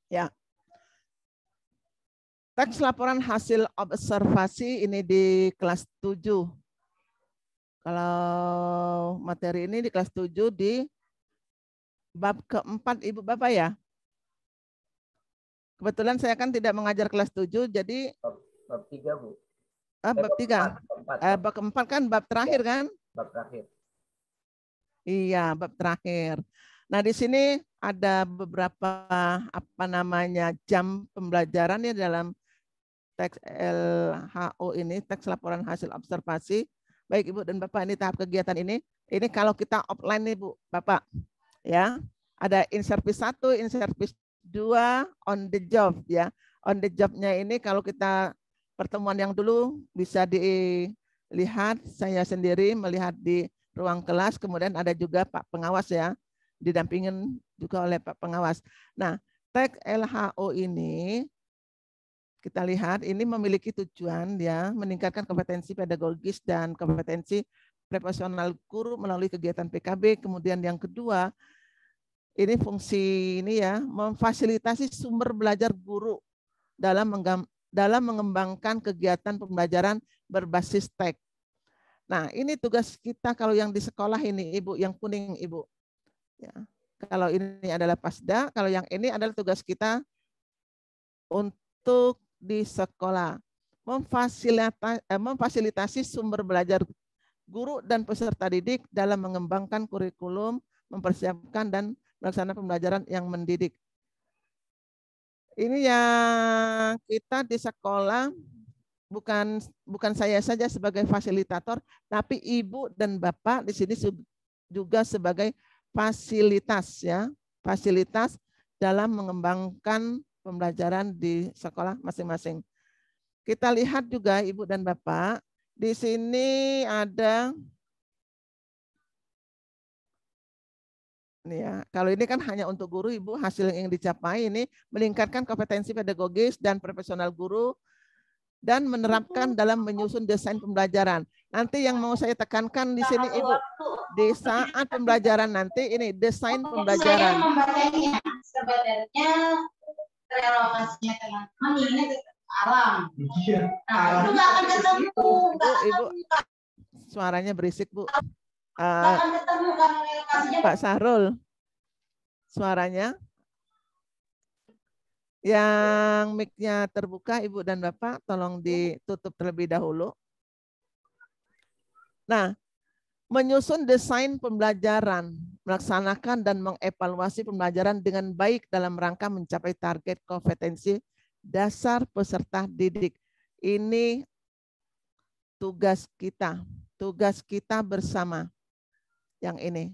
Ya. Teks laporan hasil observasi ini di kelas 7. Kalau materi ini di kelas 7 di bab keempat Ibu Bapak ya. Kebetulan saya kan tidak mengajar kelas 7, jadi bab 3, Bu. Bab 3. Bab keempat kan bab terakhir kan? Bab terakhir. Iya, bab terakhir. Nah, di sini ada beberapa jam pembelajaran ya dalam teks LHO ini, teks laporan hasil observasi. Baik Ibu dan Bapak, ini tahap kegiatan ini. Ini kalau kita offline nih Bu, Bapak. Ya, ada in service 1, in service 2, on the job ya. On the job-nya ini kalau kita pertemuan yang dulu bisa dilihat, saya sendiri melihat di ruang kelas, kemudian ada juga Pak Pengawas ya, didampingin juga oleh Pak Pengawas. Nah, teks LHO ini kita lihat ini memiliki tujuan ya meningkatkan kompetensi pedagogis dan kompetensi profesional guru melalui kegiatan PKB. Kemudian yang kedua, ini fungsi ini ya memfasilitasi sumber belajar guru dalam mengembangkan kegiatan pembelajaran berbasis teks. Nah, ini tugas kita kalau yang di sekolah ini Ibu, yang kuning Ibu. Ya. Kalau ini adalah Pasda, kalau yang ini adalah tugas kita untuk di sekolah. Memfasilitasi sumber belajar guru dan peserta didik dalam mengembangkan kurikulum, mempersiapkan dan melaksanakan pembelajaran yang mendidik. Ini yang kita di sekolah bukan saya saja sebagai fasilitator, tapi Ibu dan Bapak di sini juga sebagai fasilitas ya, fasilitas dalam mengembangkan pembelajaran di sekolah masing-masing. Kita lihat juga Ibu dan Bapak, di sini ada nih ya, kalau ini kan hanya untuk guru, Ibu, hasil yang ingin dicapai ini meningkatkan kompetensi pedagogis dan profesional guru dan menerapkan dalam menyusun desain pembelajaran. Nanti yang mau saya tekankan di sini Ibu, di saat pembelajaran nanti ini desain pembelajaran. Saya membacanya sebenarnya relokasinya teman-teman ini ke alam. Nah, itu nggak akan ketemu. Ibu, suaranya berisik, Bu. Akan ketemu kan relokasinya. Pak Sahrul, suaranya yang mic-nya terbuka, Ibu dan Bapak, tolong ditutup terlebih dahulu. Nah, menyusun desain pembelajaran, melaksanakan dan mengevaluasi pembelajaran dengan baik dalam rangka mencapai target kompetensi dasar peserta didik. Ini tugas kita bersama. Yang ini,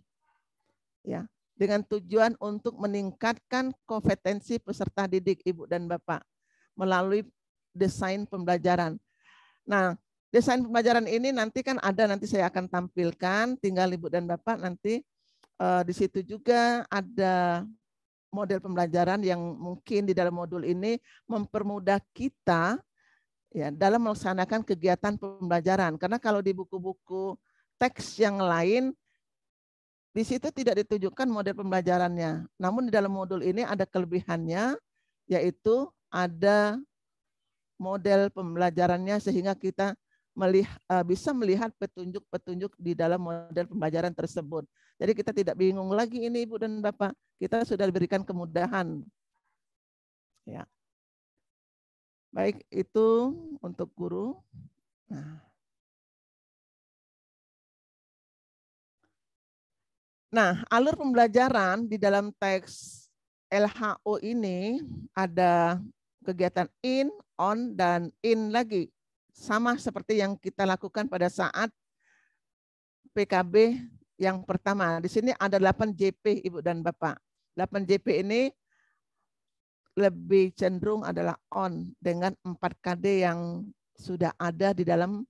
ya, dengan tujuan untuk meningkatkan kompetensi peserta didik Ibu dan Bapak melalui desain pembelajaran. Nah, desain pembelajaran ini nanti kan ada, nanti saya akan tampilkan, tinggal Ibu dan Bapak nanti di situ juga ada model pembelajaran yang mungkin di dalam modul ini mempermudah kita ya dalam melaksanakan kegiatan pembelajaran. Karena kalau di buku-buku teks yang lain di situ tidak ditujukan model pembelajarannya. Namun di dalam modul ini ada kelebihannya, yaitu ada model pembelajarannya sehingga kita bisa melihat petunjuk-petunjuk di dalam model pembelajaran tersebut. Jadi kita tidak bingung lagi ini Ibu dan Bapak. Kita sudah diberikan kemudahan. Ya. Baik, itu untuk guru. Nah, alur pembelajaran di dalam teks LHO ini ada kegiatan in, on, dan in lagi. Sama seperti yang kita lakukan pada saat PKB yang pertama. Di sini ada 8 JP Ibu dan Bapak. 8 JP ini lebih cenderung adalah on dengan 4 KD yang sudah ada di dalam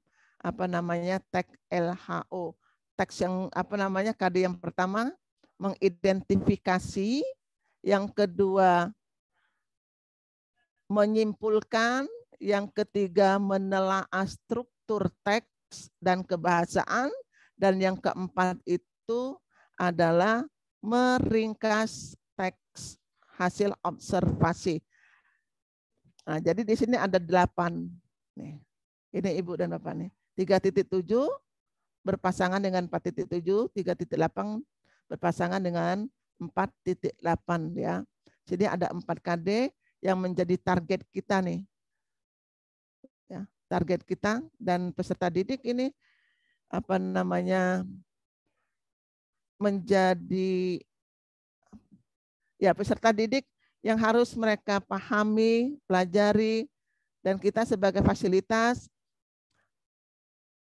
teks LHO. Teks yang KD yang pertama mengidentifikasi, yang kedua menyimpulkan, yang ketiga menelaah struktur teks dan kebahasaan, dan yang keempat itu adalah meringkas teks hasil observasi. Nah, jadi di sini ada 8 nih. Ini Ibu dan Bapak nih. 3.7 berpasangan dengan 4.7, 3.8 berpasangan dengan 4.8 ya. Jadi ada 4 KD yang menjadi target kita nih. Ya, target kita dan peserta didik ini menjadi ya peserta didik yang harus mereka pahami, pelajari, dan kita sebagai fasilitas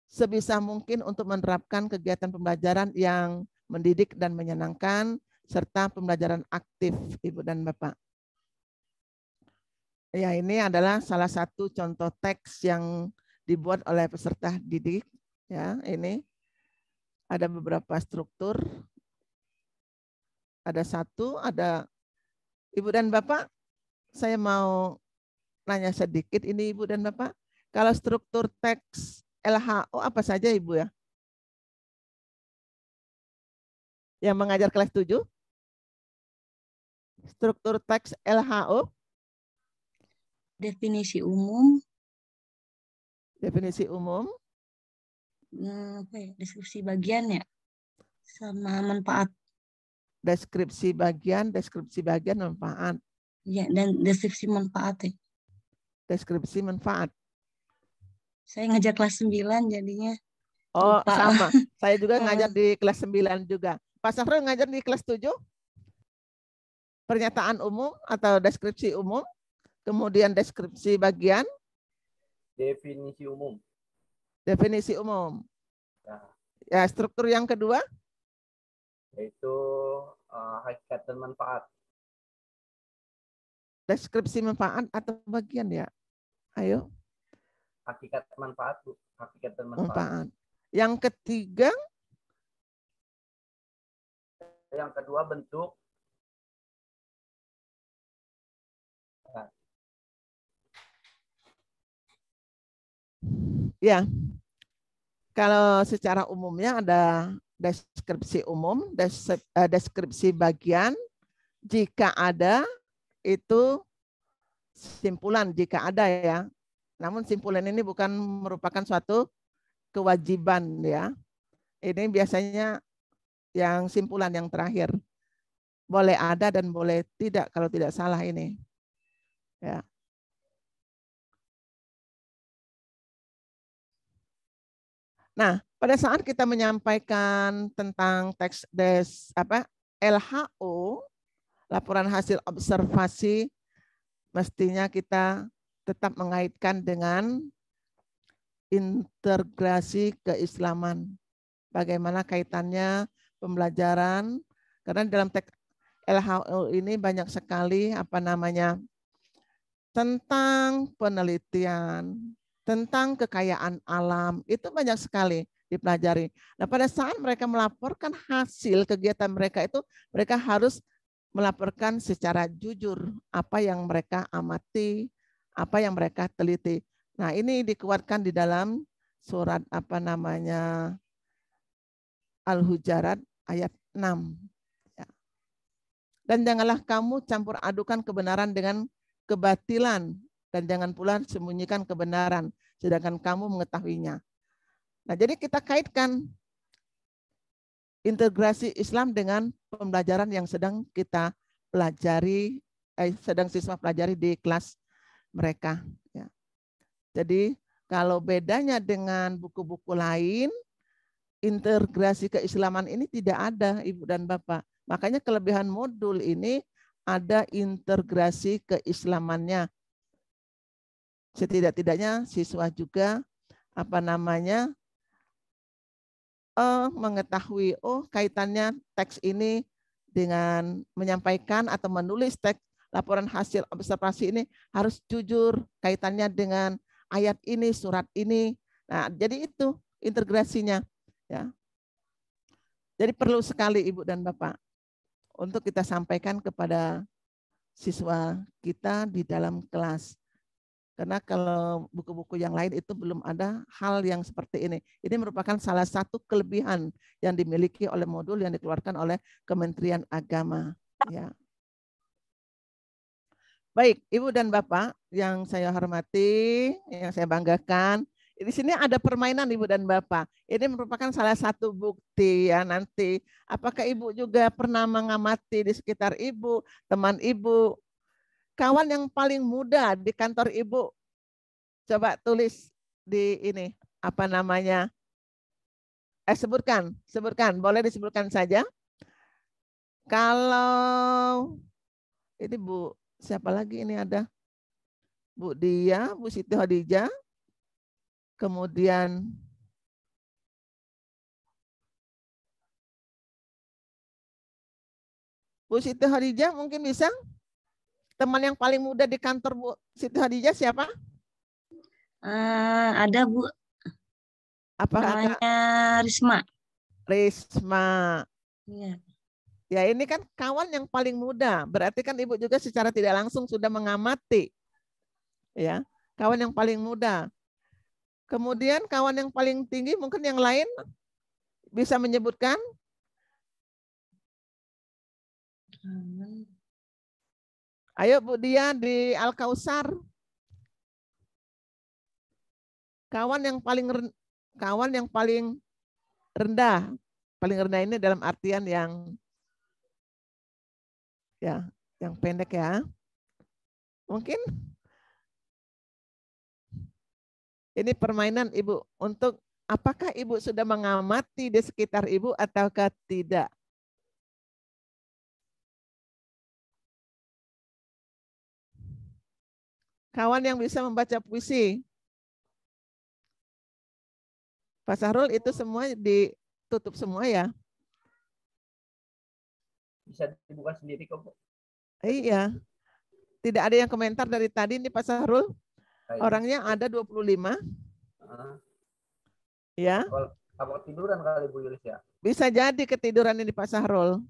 sebisa mungkin untuk menerapkan kegiatan pembelajaran yang mendidik dan menyenangkan, serta pembelajaran aktif, Ibu dan Bapak. Ya, ini adalah salah satu contoh teks yang dibuat oleh peserta didik. Ya, ini ada beberapa struktur. Ada Ibu dan Bapak, saya mau nanya sedikit ini Ibu dan Bapak. Kalau struktur teks LHO apa saja Ibu ya? Yang mengajar kelas 7? Struktur teks LHO? Definisi umum. Definisi umum. Deskripsi bagian ya. Sama manfaat. Deskripsi bagian, manfaat. Ya, dan deskripsi manfaat ya. Deskripsi manfaat. Saya ngajar kelas 9 jadinya. Oh, lupa. Sama. Saya juga ngajar di kelas 9 juga. Pak Sahrul ngajar di kelas 7? Pernyataan umum atau deskripsi umum? Kemudian deskripsi bagian. Definisi umum. Definisi umum. Nah, Ya, struktur yang kedua. yaitu hakikat dan manfaat. Deskripsi manfaat atau bagian ya. Ayo. Hakikat manfaat, Bu. Hakikat dan manfaat. Manfaat. Yang ketiga. Yang kedua bentuk. Nah. Ya. Kalau secara umumnya ada deskripsi umum, deskripsi bagian. Jika ada, itu simpulan jika ada ya. Namun simpulan ini bukan merupakan suatu kewajiban ya. Ini biasanya yang simpulan yang terakhir. Boleh ada dan boleh tidak kalau tidak salah ini. Ya. Nah, pada saat kita menyampaikan tentang teks LHO, laporan hasil observasi, mestinya kita tetap mengaitkan dengan integrasi keislaman. Bagaimana kaitannya pembelajaran, karena dalam teks LHO ini banyak sekali tentang penelitian, tentang kekayaan alam, itu banyak sekali dipelajari. Nah, pada saat mereka melaporkan hasil kegiatan mereka itu, mereka harus melaporkan secara jujur apa yang mereka amati, apa yang mereka teliti. Nah, ini dikuatkan di dalam surat Al-Hujarat ayat 6. Ya. Dan janganlah kamu campur adukan kebenaran dengan kebatilan, dan jangan pula sembunyikan kebenaran, sedangkan kamu mengetahuinya. Nah, jadi kita kaitkan integrasi Islam dengan pembelajaran yang sedang kita pelajari, sedang siswa pelajari di kelas mereka. Ya. Jadi kalau bedanya dengan buku-buku lain, integrasi keislaman ini tidak ada, Ibu dan Bapak. Makanya kelebihan modul ini ada integrasi keislamannya. Setidak-tidaknya siswa juga mengetahui kaitannya teks ini dengan menyampaikan atau menulis teks laporan hasil observasi ini harus jujur kaitannya dengan ayat ini, surat ini. Nah, jadi itu integrasinya ya. Jadi perlu sekali Ibu dan Bapak untuk kita sampaikan kepada siswa kita di dalam kelas. Karena kalau buku-buku yang lain itu belum ada hal yang seperti ini. Ini merupakan salah satu kelebihan yang dimiliki oleh modul yang dikeluarkan oleh Kementerian Agama. Ya. Baik, Ibu dan Bapak yang saya hormati, yang saya banggakan. Di sini ada permainan Ibu dan Bapak. Ini merupakan salah satu bukti ya nanti. Apakah Ibu juga pernah mengamati di sekitar Ibu, teman Ibu, kawan yang paling muda di kantor Ibu, coba tulis di ini, sebutkan, boleh disebutkan saja. Kalau ini Bu, siapa lagi ini ada? Bu Dia, Bu Siti Khadijah, kemudian Bu Siti Khadijah mungkin bisa? Teman yang paling muda di kantor Bu Siti Khadijah siapa? Ada Bu. Apakah namanya Risma. Risma. Iya. Ya ini kan kawan yang paling muda. Berarti kan Ibu juga secara tidak langsung sudah mengamati. Ya, kawan yang paling muda. Kemudian kawan yang paling tinggi mungkin yang lain bisa menyebutkan? Ayo Bu Dia di Al-Kausar. Kawan yang paling rendah. Paling rendah ini dalam artian yang pendek ya. Mungkin ini permainan Ibu untuk apakah Ibu sudah mengamati di sekitar Ibu ataukah tidak? Kawan yang bisa membaca puisi. Pak Sahrul, itu semua ditutup semua ya? Bisa dibuka sendiri kok, Bu. Iya. Tidak ada yang komentar dari tadi nih Pak Sahrul. Orangnya ada 25. Ya. Apa tiduran kali Bu Yulis ya? Bisa jadi ketiduran ini Pak Sahrul.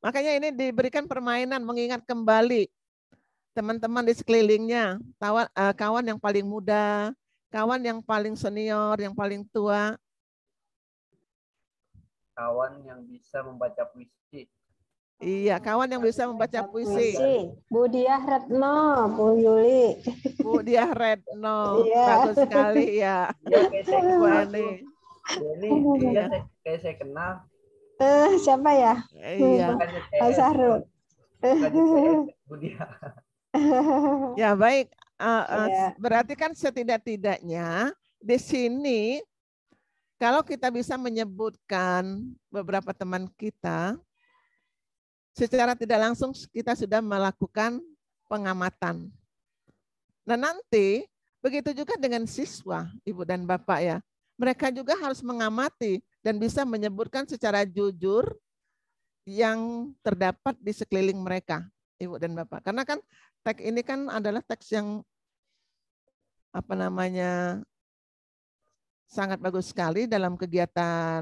Makanya ini diberikan permainan mengingat kembali teman-teman di sekelilingnya, kawan yang paling muda, kawan yang paling senior, yang paling tua. Kawan yang bisa membaca puisi. Iya, kawan yang bisa membaca puisi. Bu Diah Retno, Bu Yuli. Bu Diah Retno, Iya. bagus sekali ya. Iya, kayak saya Bu kenal. Ani. Ini Iya. kayak saya kenal. Siapa ya? Iya. Pak Sahrul. Bu Diah. Ya baik, berarti kan setidak-tidaknya di sini kalau kita bisa menyebutkan beberapa teman kita, secara tidak langsung kita sudah melakukan pengamatan. Nah nanti begitu juga dengan siswa, Ibu dan Bapak ya, mereka juga harus mengamati dan bisa menyebutkan secara jujur yang terdapat di sekeliling mereka, Ibu dan Bapak. Karena kan teks ini kan adalah teks yang sangat bagus sekali dalam kegiatan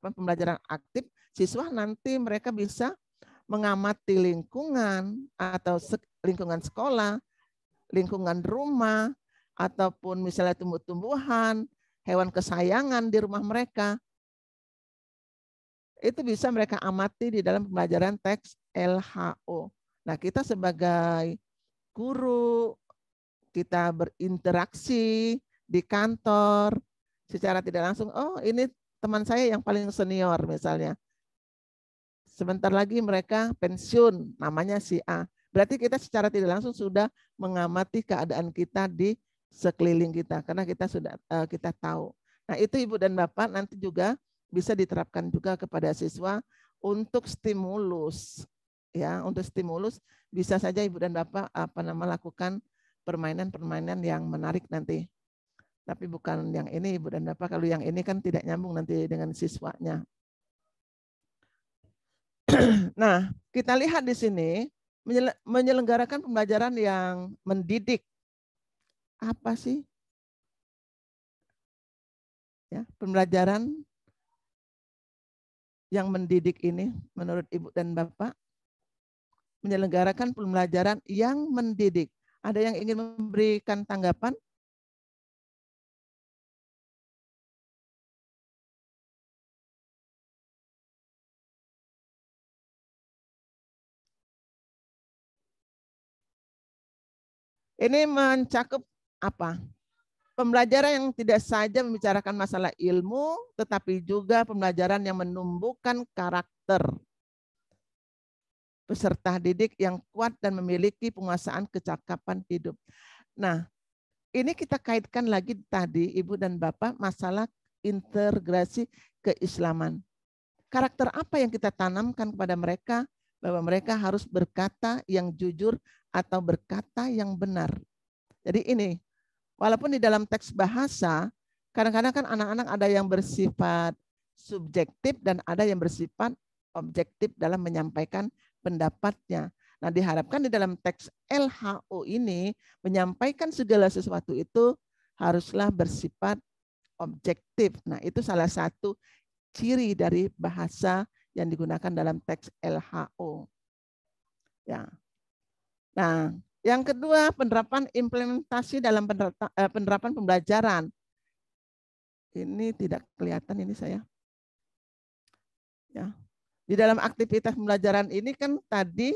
pembelajaran aktif. Siswa nanti mereka bisa mengamati lingkungan atau lingkungan sekolah, lingkungan rumah, ataupun misalnya tumbuh-tumbuhan, hewan kesayangan di rumah mereka. Itu bisa mereka amati di dalam pembelajaran teks LHO. Nah, kita sebagai guru, kita berinteraksi di kantor, secara tidak langsung, oh ini teman saya yang paling senior misalnya. Sebentar lagi mereka pensiun, namanya si A. Berarti kita secara tidak langsung sudah mengamati keadaan kita di sekeliling kita, karena kita tahu. Nah itu Ibu dan Bapak nanti juga bisa diterapkan juga kepada siswa untuk stimulus. Ya, untuk stimulus bisa saja Ibu dan Bapak lakukan permainan-permainan yang menarik nanti. Tapi bukan yang ini Ibu dan Bapak, kalau yang ini kan tidak nyambung nanti dengan siswanya. Nah, kita lihat di sini menyelenggarakan pembelajaran yang mendidik. Apa sih? Ya, pembelajaran yang mendidik ini menurut Ibu dan Bapak, menyelenggarakan pembelajaran yang mendidik. Ada yang ingin memberikan tanggapan? Ini mencakup apa? Pembelajaran yang tidak saja membicarakan masalah ilmu, tetapi juga pembelajaran yang menumbuhkan karakter peserta didik yang kuat dan memiliki penguasaan kecakapan hidup. Nah, ini kita kaitkan lagi tadi Ibu dan Bapak masalah integrasi keislaman. Karakter apa yang kita tanamkan kepada mereka bahwa mereka harus berkata yang jujur atau berkata yang benar. Jadi ini, walaupun di dalam teks bahasa, kadang-kadang kan anak-anak ada yang bersifat subjektif dan ada yang bersifat objektif dalam menyampaikan pendapatnya. Nah, diharapkan di dalam teks LHO ini menyampaikan segala sesuatu itu haruslah bersifat objektif. Nah, itu salah satu ciri dari bahasa yang digunakan dalam teks LHO. Ya. Nah, yang kedua, penerapan implementasi dalam penerapan pembelajaran. Ini tidak kelihatan ini saya. Ya. Di dalam aktivitas pembelajaran ini kan tadi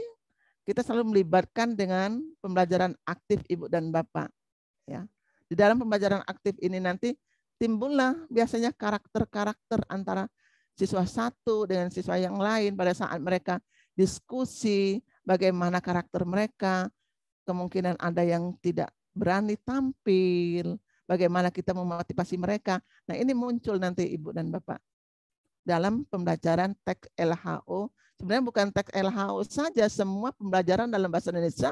kita selalu melibatkan dengan pembelajaran aktif Ibu dan Bapak. Ya. Di dalam pembelajaran aktif ini nanti timbullah biasanya karakter-karakter antara siswa satu dengan siswa yang lain pada saat mereka diskusi, bagaimana karakter mereka, kemungkinan ada yang tidak berani tampil, bagaimana kita memotivasi mereka. Nah ini muncul nanti Ibu dan Bapak dalam pembelajaran teks LHO sebenarnya bukan teks LHO saja, semua pembelajaran dalam bahasa Indonesia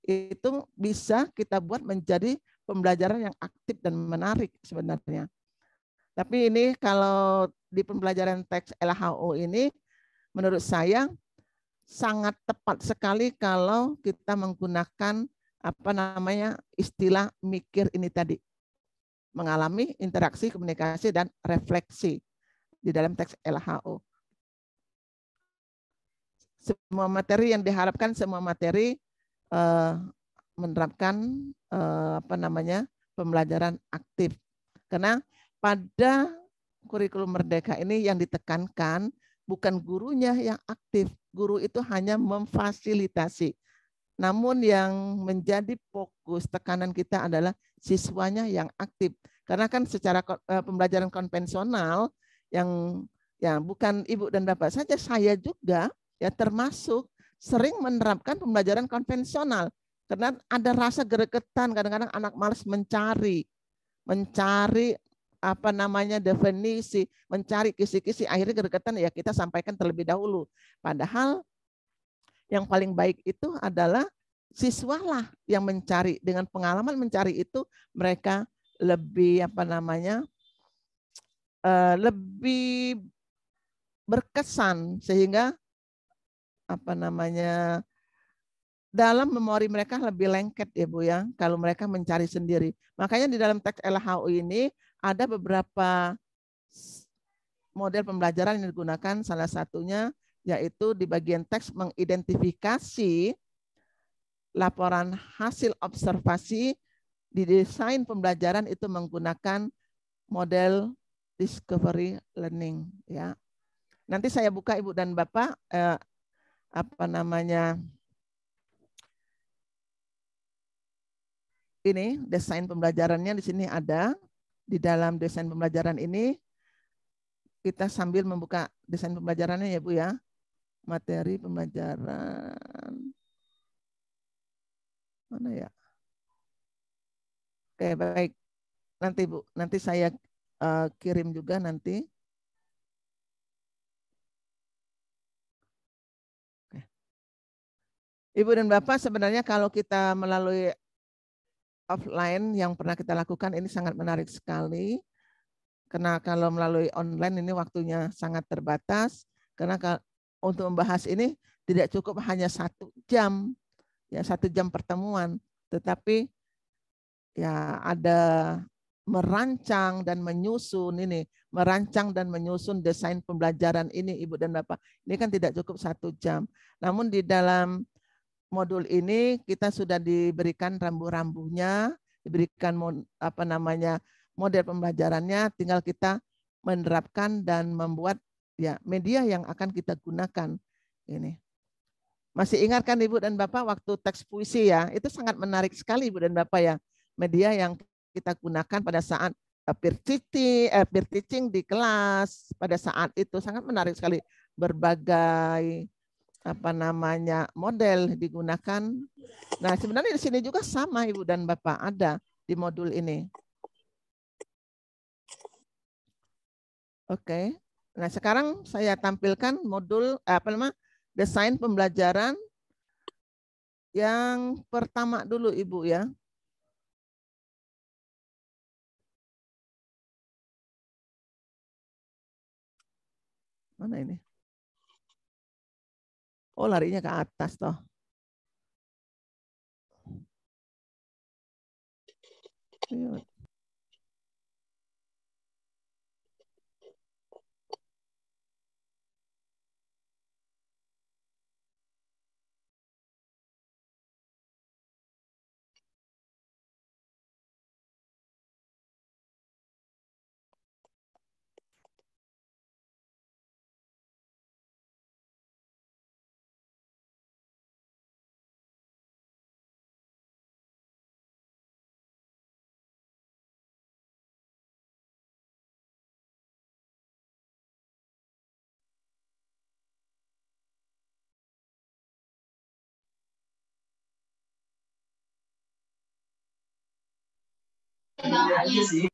itu bisa kita buat menjadi pembelajaran yang aktif dan menarik sebenarnya. Tapi ini kalau di pembelajaran teks LHO ini menurut saya sangat tepat sekali kalau kita menggunakan istilah mikir ini tadi. Mengalami interaksi, komunikasi, dan refleksi di dalam teks LHO. Semua materi yang diharapkan, semua materi menerapkan pembelajaran aktif. Karena pada kurikulum Merdeka ini yang ditekankan bukan gurunya yang aktif, guru itu hanya memfasilitasi. Namun yang menjadi fokus tekanan kita adalah siswanya yang aktif. Karena kan secara pembelajaran konvensional yang ya bukan Ibu dan Bapak saja, saya juga ya termasuk sering menerapkan pembelajaran konvensional. Karena ada rasa gregetan, kadang-kadang anak malas mencari definisi, mencari kisi-kisi, akhirnya gregetan ya kita sampaikan terlebih dahulu. Padahal yang paling baik itu adalah siswalah yang mencari, dengan pengalaman mencari itu mereka lebih lebih berkesan sehingga dalam memori mereka lebih lengket ya Bu ya kalau mereka mencari sendiri. Makanya di dalam teks LHO ini ada beberapa model pembelajaran yang digunakan, salah satunya yaitu di bagian teks mengidentifikasi laporan hasil observasi. Di desain pembelajaran itu menggunakan model discovery learning ya. Nanti saya buka Ibu dan Bapak ini desain pembelajarannya di sini ada. Di dalam desain pembelajaran ini kita sambil membuka desain pembelajarannya ya Bu ya. Materi pembelajaran. Mana ya? Oke, baik. Nanti Bu, nanti saya kirim juga nanti. Oke. Ibu dan Bapak, sebenarnya kalau kita melalui offline yang pernah kita lakukan ini sangat menarik sekali. Karena kalau melalui online ini waktunya sangat terbatas. Karena untuk membahas ini tidak cukup hanya 1 jam, ya 1 jam pertemuan, tetapi ya ada merancang dan menyusun desain pembelajaran ini Ibu dan Bapak. Ini kan tidak cukup 1 jam. Namun di dalam modul ini kita sudah diberikan rambu-rambunya, diberikan model pembelajarannya, tinggal kita menerapkan dan membuat ya media yang akan kita gunakan ini. Masih ingat kan Ibu dan Bapak waktu teks puisi ya, itu sangat menarik sekali Ibu dan Bapak ya. Media yang kita gunakan pada saat peer teaching di kelas, pada saat itu sangat menarik sekali. Berbagai model digunakan. Nah, sebenarnya di sini juga sama Ibu dan Bapak ada di modul ini. Oke. Nah, sekarang saya tampilkan modul desain pembelajaran yang pertama dulu Ibu ya. Mana ini? Oh, larinya ke atas toh. Iya sih.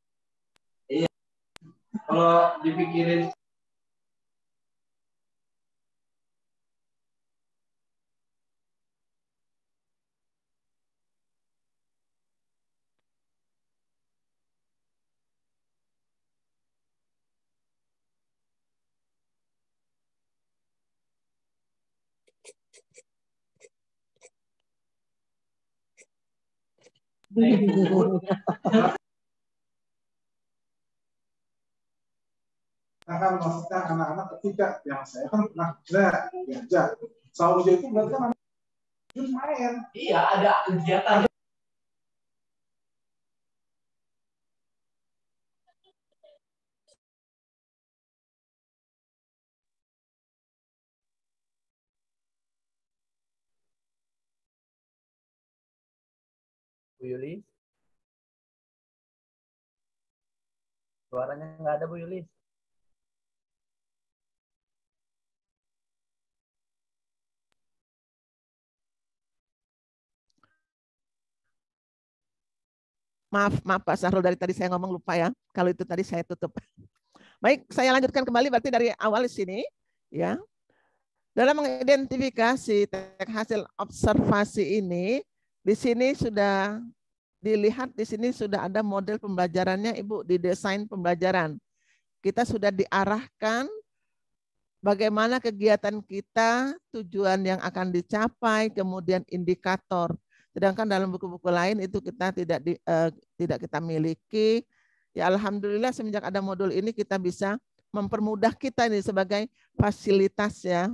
Iya. Kalau dipikirin Akan memasukkan anak-anak ketika yang saya kan pernah diajak. Saujo itu berarti kan main. Iya, ada kegiatan. Bu Yuli? Suaranya nggak ada, Bu Yuli. Maaf Pak Sahrul, dari tadi saya ngomong lupa ya. Kalau itu tadi saya tutup. Baik, saya lanjutkan kembali berarti dari awal di sini ya. Dalam mengidentifikasi teks hasil observasi ini, di sini sudah dilihat, di sini sudah ada model pembelajarannya Ibu, di desain pembelajaran. Kita sudah diarahkan bagaimana kegiatan kita, tujuan yang akan dicapai, kemudian indikator. Sedangkan dalam buku-buku lain itu kita tidak kita miliki. Ya alhamdulillah semenjak ada modul ini kita bisa mempermudah kita ini sebagai fasilitas ya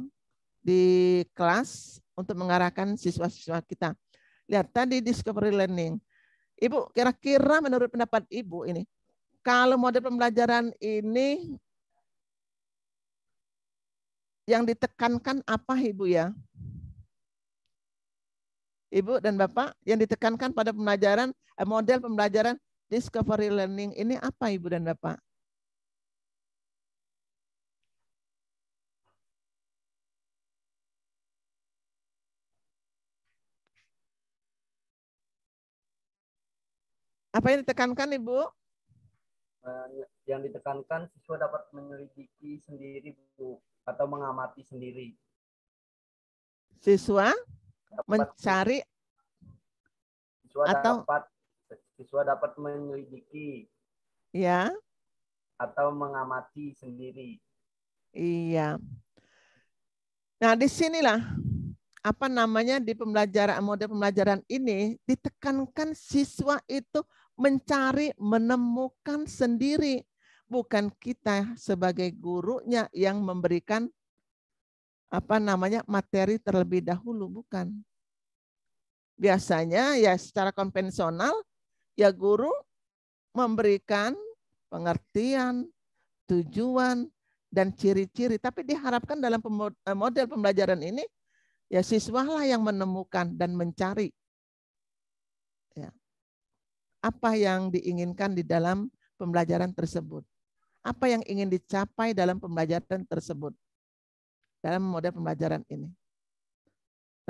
di kelas untuk mengarahkan siswa-siswa kita. Lihat tadi discovery learning. Ibu, kira-kira menurut pendapat Ibu ini, kalau model pembelajaran ini yang ditekankan apa Ibu ya? Ibu dan Bapak, yang ditekankan pada pembelajaran, model pembelajaran discovery learning ini apa Ibu dan Bapak? Apa yang ditekankan Ibu? Yang ditekankan siswa dapat menyelidiki sendiri Bu, atau mengamati sendiri. Siswa mencari siswa dapat menyelidiki ya atau mengamati sendiri. Iya. Nah, disinilah apa namanya di pembelajaran model pembelajaran ini ditekankan siswa itu mencari, menemukan sendiri, bukan kita sebagai gurunya yang memberikan apa namanya materi terlebih dahulu, bukan. Biasanya ya secara konvensional ya guru memberikan pengertian, tujuan, dan ciri-ciri. Tapi diharapkan dalam model pembelajaran ini ya siswalah yang menemukan dan mencari ya, apa yang diinginkan di dalam pembelajaran tersebut. Apa yang ingin dicapai dalam pembelajaran tersebut. Dalam model pembelajaran ini.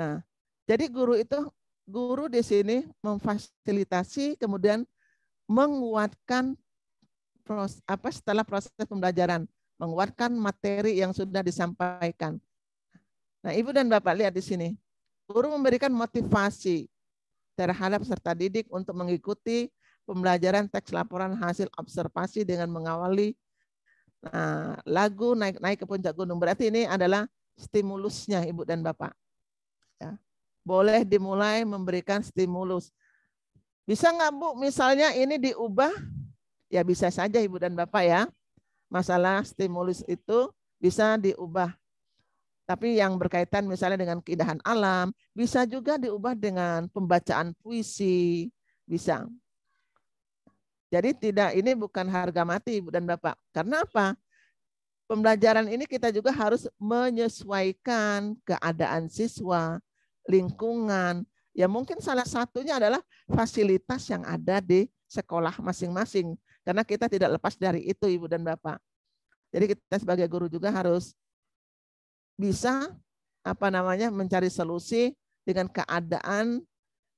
Nah, jadi guru di sini memfasilitasi kemudian menguatkan setelah proses pembelajaran, menguatkan materi yang sudah disampaikan. Nah, Ibu dan Bapak lihat di sini. Guru memberikan motivasi terhadap peserta didik untuk mengikuti pembelajaran teks laporan hasil observasi dengan mengawali lagu naik ke puncak gunung. Berarti ini adalah stimulusnya Ibu dan Bapak. Ya. Boleh dimulai memberikan stimulus. Bisa nggak Bu misalnya ini diubah? Ya bisa saja Ibu dan Bapak ya. Masalah stimulus itu bisa diubah. Tapi yang berkaitan misalnya dengan keindahan alam, bisa juga diubah dengan pembacaan puisi, bisa. Jadi ini bukan harga mati Ibu dan Bapak. Karena apa? Pembelajaran ini kita juga harus menyesuaikan keadaan siswa, lingkungan. Ya mungkin salah satunya adalah fasilitas yang ada di sekolah masing-masing. Karena kita tidak lepas dari itu Ibu dan Bapak. Jadi kita sebagai guru juga harus bisa mencari solusi dengan keadaan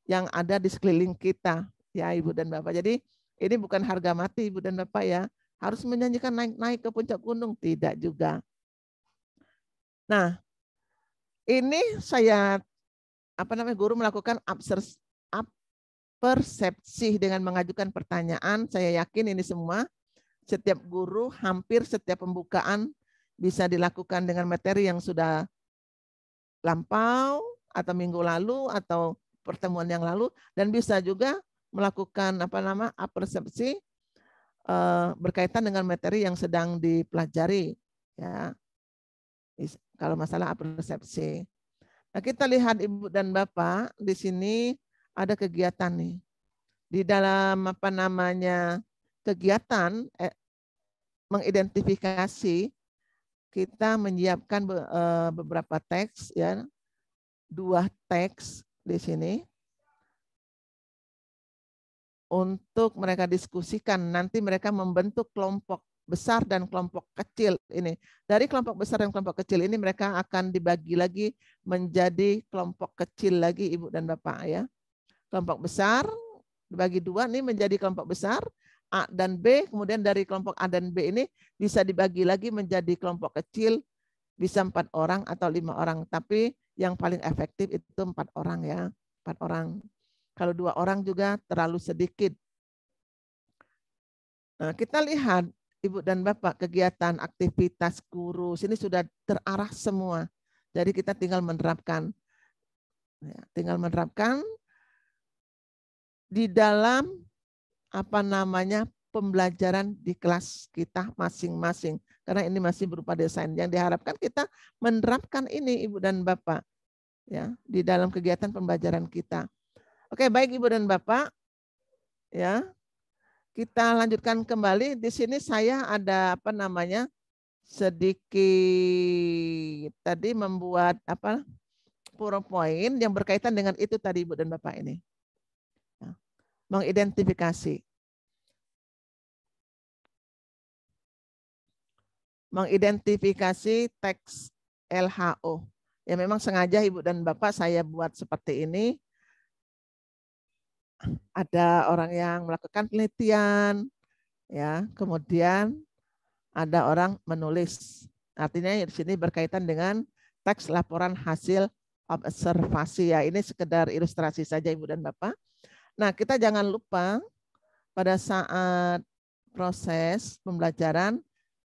yang ada di sekeliling kita ya Ibu dan Bapak. Jadi ini bukan harga mati Ibu dan Bapak ya. Harus menyanyikan naik ke puncak gunung, tidak juga. Nah, ini saya guru melakukan persepsi dengan mengajukan pertanyaan. Saya yakin ini semua setiap guru hampir setiap pembukaan bisa dilakukan dengan materi yang sudah lampau atau minggu lalu atau pertemuan yang lalu, dan bisa juga melakukan apersepsi berkaitan dengan materi yang sedang dipelajari, ya. Kalau masalah apersepsi. Nah, kita lihat Ibu dan Bapak di sini ada kegiatan nih. Di dalam kegiatan mengidentifikasi, kita menyiapkan beberapa teks, ya, 2 teks di sini untuk mereka diskusikan. Nanti mereka membentuk kelompok besar dan kelompok kecil ini. Dari kelompok besar dan kelompok kecil ini mereka akan dibagi lagi menjadi kelompok kecil lagi Ibu dan Bapak, ya. Kelompok besar dibagi 2 nih menjadi kelompok besar A dan B, kemudian dari kelompok A dan B ini bisa dibagi lagi menjadi kelompok kecil, bisa 4 orang atau 5 orang, tapi yang paling efektif itu 4 orang, ya, 4 orang. Kalau 2 orang juga terlalu sedikit. Nah, kita lihat Ibu dan Bapak kegiatan aktivitas guru sini sudah terarah semua. Jadi kita tinggal menerapkan, ya, di dalam pembelajaran di kelas kita masing-masing. Karena ini masih berupa desain. Yang diharapkan kita menerapkan ini Ibu dan Bapak, ya, di dalam kegiatan pembelajaran kita. Oke, baik Ibu dan Bapak, ya. Kita lanjutkan kembali. Di sini saya ada sedikit tadi membuat PowerPoint yang berkaitan dengan itu tadi Ibu dan Bapak ini. Ya. Mengidentifikasi. Mengidentifikasi teks LHO. Ya, memang sengaja Ibu dan Bapak saya buat seperti ini. Ada orang yang melakukan penelitian, ya, kemudian ada orang menulis. Artinya di sini berkaitan dengan teks laporan hasil observasi, ya. Ini sekedar ilustrasi saja Ibu dan Bapak. Nah, kita jangan lupa pada saat proses pembelajaran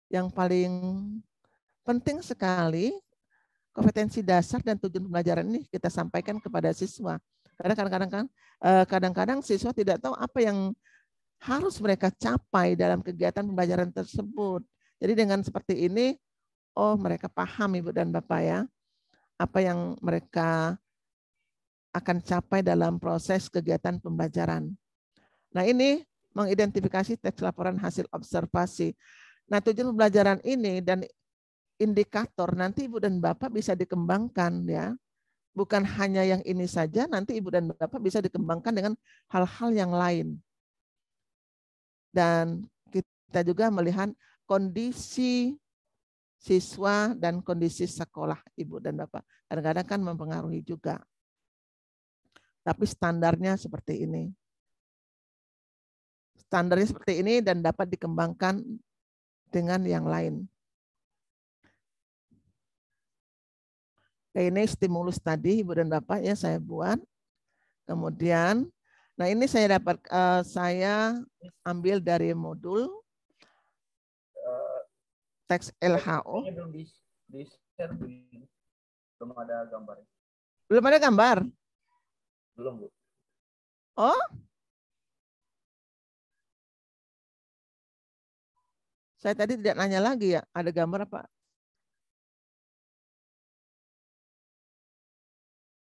yang paling penting sekali kompetensi dasar dan tujuan pembelajaran ini kita sampaikan kepada siswa. Karena kadang-kadang siswa tidak tahu apa yang harus mereka capai dalam kegiatan pembelajaran tersebut. Jadi dengan seperti ini, mereka paham Ibu dan Bapak, ya, apa yang mereka akan capai dalam proses kegiatan pembelajaran. Nah, ini mengidentifikasi teks laporan hasil observasi. Nah, tujuan pembelajaran ini dan indikator nanti Ibu dan Bapak bisa dikembangkan, ya. Bukan hanya yang ini saja, nanti Ibu dan Bapak bisa dikembangkan dengan hal-hal yang lain. Dan kita juga melihat kondisi siswa dan kondisi sekolah Ibu dan Bapak. Kadang-kadang kan mempengaruhi juga. Tapi standarnya seperti ini. Standarnya seperti ini dan dapat dikembangkan dengan yang lain. Ini stimulus tadi Ibu dan Bapak, ya, saya buat. Kemudian, nah ini saya ambil dari modul teks LHO. Belum ada gambar. Belum ada gambar? Belum, Bu. Oh? Saya tadi tidak nanya lagi, ya, ada gambar apa?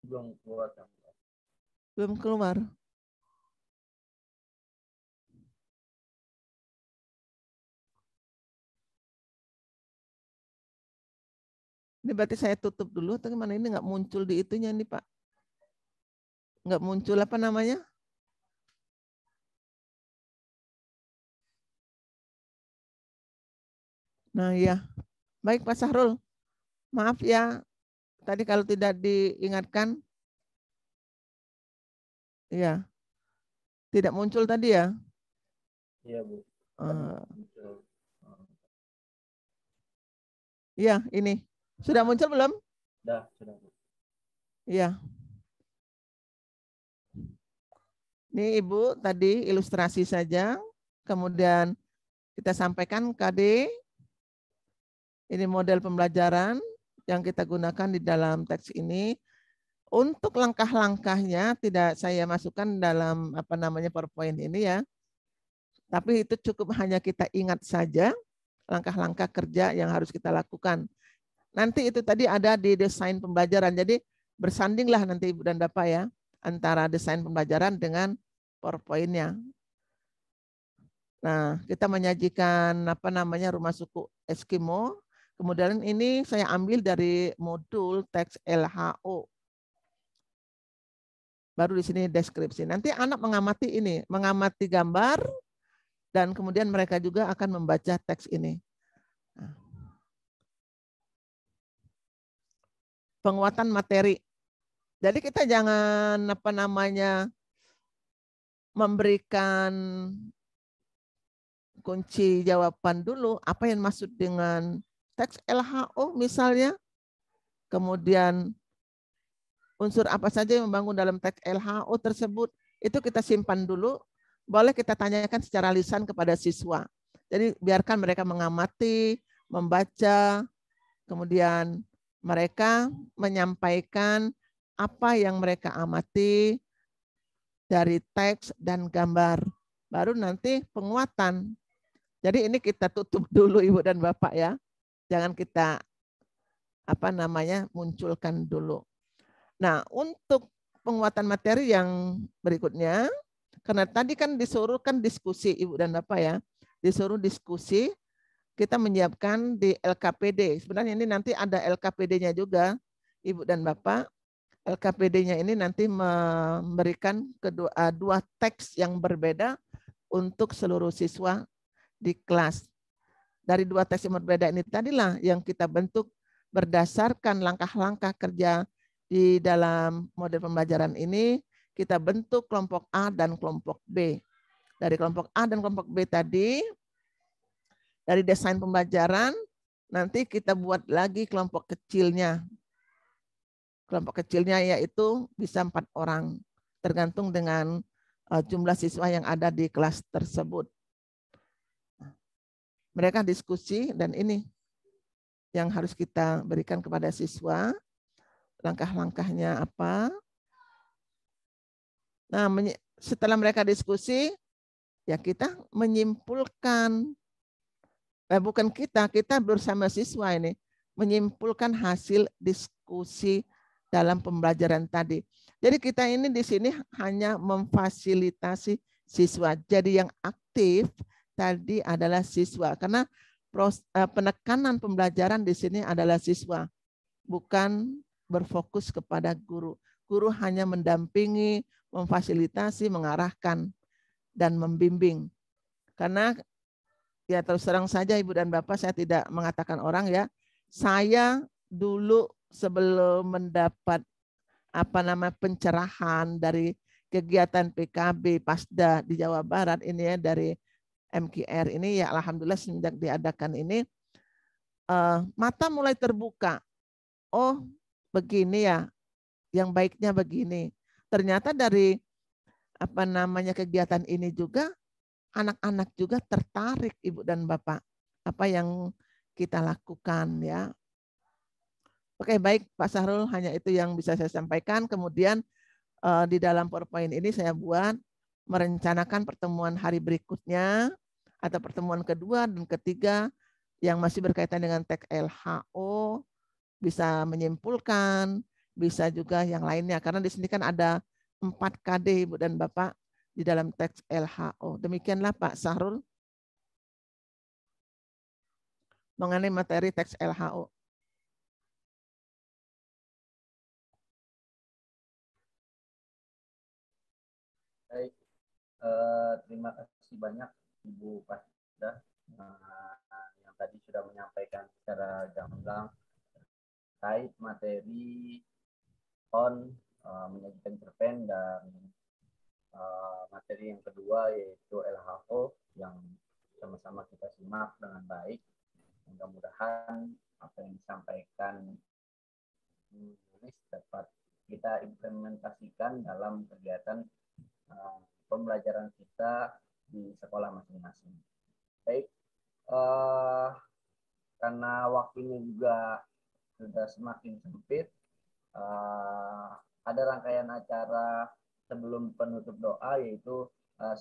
Belum keluar. Belum keluar. Ini berarti saya tutup dulu, atau gimana? Ini nggak muncul di itunya nih, Pak. Nggak muncul apa namanya? Nah, ya. Baik, Pak Sahrul. Maaf ya, tadi kalau tidak diingatkan. Iya. Tidak muncul tadi, ya? Iya, Bu. Iya, ini. Sudah muncul belum? Sudah, Bu. Iya. Ini Ibu tadi ilustrasi saja. Kemudian kita sampaikan KD. Ini model pembelajaran yang kita gunakan di dalam teks ini. Untuk langkah-langkahnya tidak saya masukkan dalam PowerPoint ini ya. Tapi itu cukup hanya kita ingat saja langkah-langkah kerja yang harus kita lakukan. Nanti itu tadi ada di desain pembelajaran. Jadi bersandinglah nanti Ibu dan Bapak ya antara desain pembelajaran dengan PowerPoint-nya. Nah, kita menyajikan rumah suku Eskimo. Kemudian ini saya ambil dari modul teks LHO. Baru di sini deskripsi. Nanti anak mengamati ini, mengamati gambar, dan kemudian mereka juga akan membaca teks ini. Nah. Penguatan materi. Jadi kita jangan memberikan kunci jawaban dulu, apa yang maksud dengan teks LHO misalnya. Kemudian unsur apa saja yang membangun dalam teks LHO tersebut, itu kita simpan dulu. Boleh kita tanyakan secara lisan kepada siswa. Jadi biarkan mereka mengamati, membaca, kemudian mereka menyampaikan apa yang mereka amati dari teks dan gambar. Baru nanti penguatan. Jadi ini kita tutup dulu Ibu dan Bapak ya. Jangan kita munculkan dulu. Nah, untuk penguatan materi yang berikutnya, karena tadi kan disuruh kan diskusi Ibu dan Bapak ya, disuruh diskusi, kita menyiapkan di LKPD. Sebenarnya ini nanti ada LKPD-nya juga, Ibu dan Bapak. LKPD-nya ini nanti memberikan dua teks yang berbeda untuk seluruh siswa di kelas. Dari dua teks yang berbeda ini tadilah yang kita bentuk berdasarkan langkah-langkah kerja di dalam model pembelajaran ini, kita bentuk kelompok A dan kelompok B. Dari kelompok A dan kelompok B tadi, dari desain pembelajaran, nanti kita buat lagi kelompok kecilnya. Kelompok kecilnya yaitu bisa 4 orang, tergantung dengan jumlah siswa yang ada di kelas tersebut. Mereka diskusi dan ini yang harus kita berikan kepada siswa. Langkah-langkahnya apa? Nah, setelah mereka diskusi, ya kita menyimpulkan, bukan kita bersama siswa ini, menyimpulkan hasil diskusi dalam pembelajaran tadi. Jadi kita ini di sini hanya memfasilitasi siswa. Jadi yang aktif tadi adalah siswa, karena penekanan pembelajaran di sini adalah siswa, bukan berfokus kepada guru. Guru hanya mendampingi, memfasilitasi, mengarahkan, dan membimbing. Karena ya terus terang saja Ibu dan Bapak, saya tidak mengatakan orang ya. Saya dulu sebelum mendapat pencerahan dari kegiatan PKB Pasda di Jawa Barat ini ya, dari MKR ini ya, alhamdulillah semenjak diadakan ini mata mulai terbuka. Oh, begini ya, yang baiknya begini. Ternyata dari kegiatan ini juga anak-anak juga tertarik Ibu dan Bapak apa yang kita lakukan ya. Oke, baik Pak Sahrul, hanya itu yang bisa saya sampaikan. Kemudian di dalam PowerPoint ini saya buat merencanakan pertemuan hari berikutnya atau pertemuan kedua dan ketiga yang masih berkaitan dengan teks LHO, bisa menyimpulkan, bisa juga yang lainnya. Karena di sini kan ada 4 KD Ibu dan Bapak di dalam teks LHO. Demikianlah Pak Sahrul mengenai materi teks LHO. Baik, terima kasih banyak Ibu Pasda yang tadi sudah menyampaikan secara gamblang terkait materi menyajikan cerpen dan materi yang kedua yaitu LHO yang sama-sama kita simak dengan baik. Mudah-mudahan apa yang disampaikan dapat kita implementasikan dalam kegiatan pembelajaran kita di sekolah masing-masing. Baik, karena waktunya juga sudah semakin sempit, ada rangkaian acara sebelum penutup doa, yaitu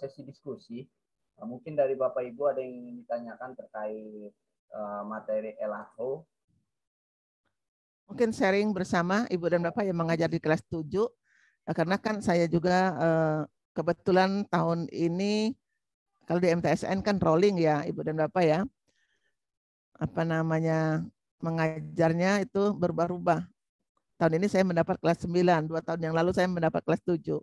sesi diskusi. Mungkin dari Bapak Ibu ada yang ingin ditanyakan terkait materi LHO. Mungkin sharing bersama Ibu dan Bapak yang mengajar di kelas 7. Karena kan saya juga kebetulan tahun ini kalau di MTSN kan rolling ya Ibu dan Bapak ya. Apa namanya, mengajarnya itu berubah-ubah. Tahun ini saya mendapat kelas 9, 2 tahun yang lalu saya mendapat kelas 7.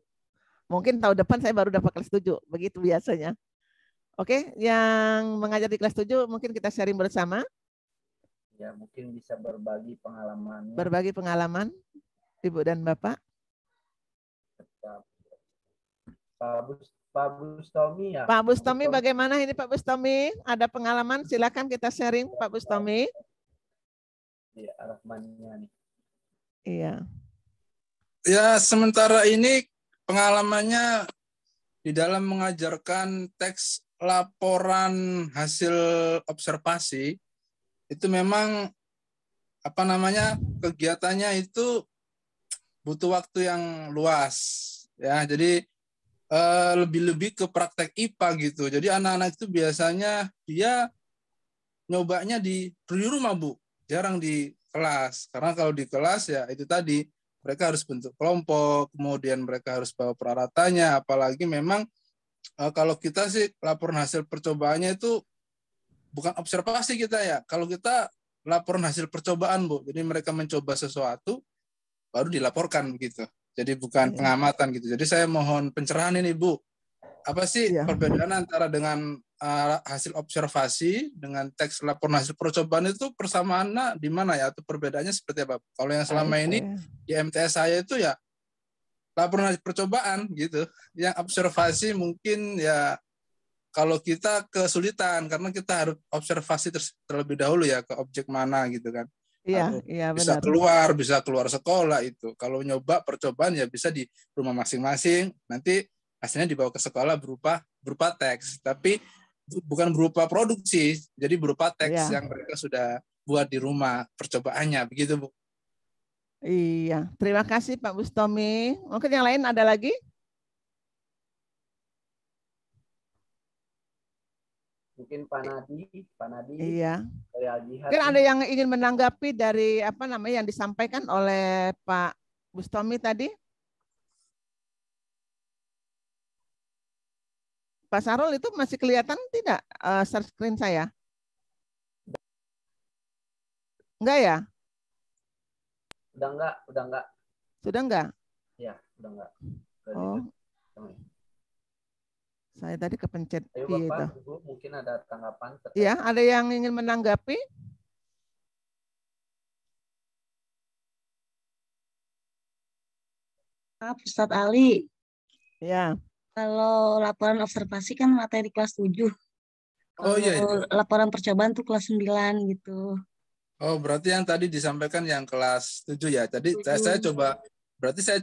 Mungkin tahun depan saya baru dapat kelas 7, begitu biasanya. Oke, yang mengajar di kelas 7 mungkin kita sharing bersama. Ya, mungkin bisa berbagi pengalaman. Berbagi pengalaman, Ibu dan Bapak. Pak Bustomi ya. Pak Bustomi, bagaimana ini Pak Bustomi? Ada pengalaman? Silakan kita sharing Pak Bustomi. Iya, Rahmannya nih. Iya. Ya, sementara ini pengalamannya di dalam mengajarkan teks laporan hasil observasi itu memang apa namanya, kegiatannya itu butuh waktu yang luas ya. Jadi lebih-lebih ke praktek IPA gitu. Jadi anak-anak itu biasanya dia nyobanya di rumah, Bu. Jarang di kelas. Karena kalau di kelas ya itu tadi, mereka harus bentuk kelompok, kemudian mereka harus bawa peralatannya, apalagi memang kalau kita sih laporan hasil percobaannya itu bukan observasi kita ya. Kalau kita laporan hasil percobaan, Bu. Jadi mereka mencoba sesuatu baru dilaporkan begitu. Jadi bukan pengamatan gitu. Jadi saya mohon pencerahan ini, Bu. Apa sih perbedaan antara dengan hasil observasi dengan teks laporan hasil percobaan itu, persamaannya di mana ya, atau perbedaannya seperti apa? Kalau yang selama ini di MTS saya itu ya laporan hasil percobaan gitu. Yang observasi mungkin ya kalau kita kesulitan karena kita harus observasi terlebih dahulu ya ke objek mana gitu kan. Iya, iya bisa benar. bisa keluar sekolah itu. Kalau nyoba percobaan ya bisa di rumah masing-masing. Nanti hasilnya dibawa ke sekolah berupa teks, tapi bukan berupa produksi. Jadi berupa teks yang mereka sudah buat di rumah percobaannya, begitu, Bu. Iya, terima kasih Pak Bustomi. Mungkin yang lain ada lagi? Mungkin Pak Nadi. Iya. Dari Al-Jihad. Mungkin ada yang ingin menanggapi dari apa namanya yang disampaikan oleh Pak Bustomi tadi? Pak Sarul itu masih kelihatan tidak share screen saya? Enggak ya? Udah enggak. Sudah enggak? Ya, udah enggak. Oh. Saya tadi kepencet. Ayo Bapak, Ibu, mungkin ada tanggapan. Iya, ada yang ingin menanggapi? Ustadz Ali. Ya. Kalau laporan observasi kan materi kelas 7. Oh iya. Laporan percobaan tuh kelas 9 gitu. Oh, berarti yang tadi disampaikan yang kelas 7 ya. Tadi saya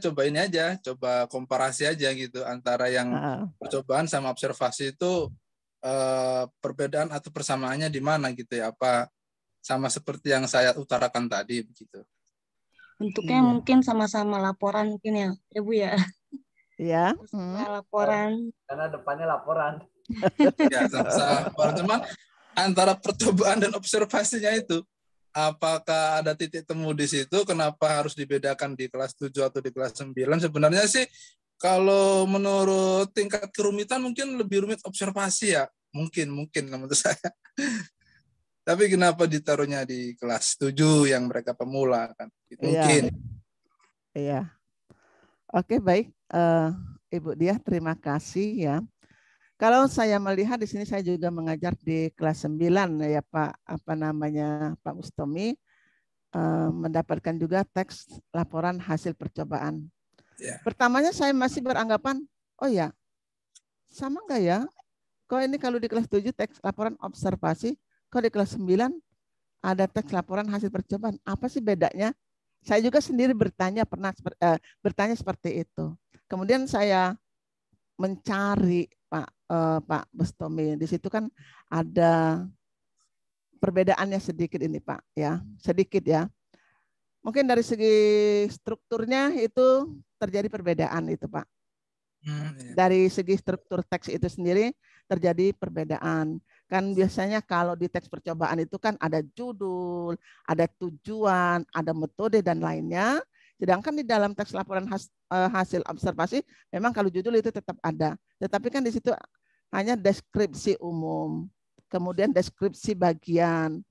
coba ini aja, coba komparasi aja gitu antara yang percobaan sama observasi itu perbedaan atau persamaannya di mana gitu ya. Apa sama seperti yang saya utarakan tadi begitu. Bentuknya mungkin sama-sama laporan mungkin ya, Bu ya. Iya. Laporan. Karena depannya laporan. Ya, sama-sama laporan. Cuman antara percobaan dan observasinya itu, apakah ada titik temu di situ? Kenapa harus dibedakan di kelas 7 atau di kelas 9? Sebenarnya sih kalau menurut tingkat kerumitan mungkin lebih rumit observasi ya. Mungkin menurut saya. Tapi kenapa ditaruhnya di kelas 7 yang mereka pemula kan? Mungkin. Iya. Oke, baik. Ibu Diah, terima kasih ya. Kalau saya melihat di sini saya juga mengajar di kelas 9 ya Pak, Pak Bustomi, mendapatkan juga teks laporan hasil percobaan. Pertamanya saya masih beranggapan, oh ya, sama enggak ya? Kok ini kalau di kelas 7 teks laporan observasi, kok di kelas 9 ada teks laporan hasil percobaan? Apa sih bedanya? Saya juga sendiri pernah bertanya seperti itu. Kemudian saya mencari Pak Bustomi. Di situ kan ada perbedaannya sedikit ini Pak ya, sedikit ya. Mungkin dari segi strukturnya itu terjadi perbedaan itu, Pak. Dari segi struktur teks itu sendiri terjadi perbedaan. Kan biasanya kalau di teks percobaan itu kan ada judul, ada tujuan, ada metode dan lainnya. Sedangkan di dalam teks laporan hasil observasi memang kalau judul itu tetap ada. Tetapi kan di situ hanya deskripsi umum, kemudian deskripsi bagian.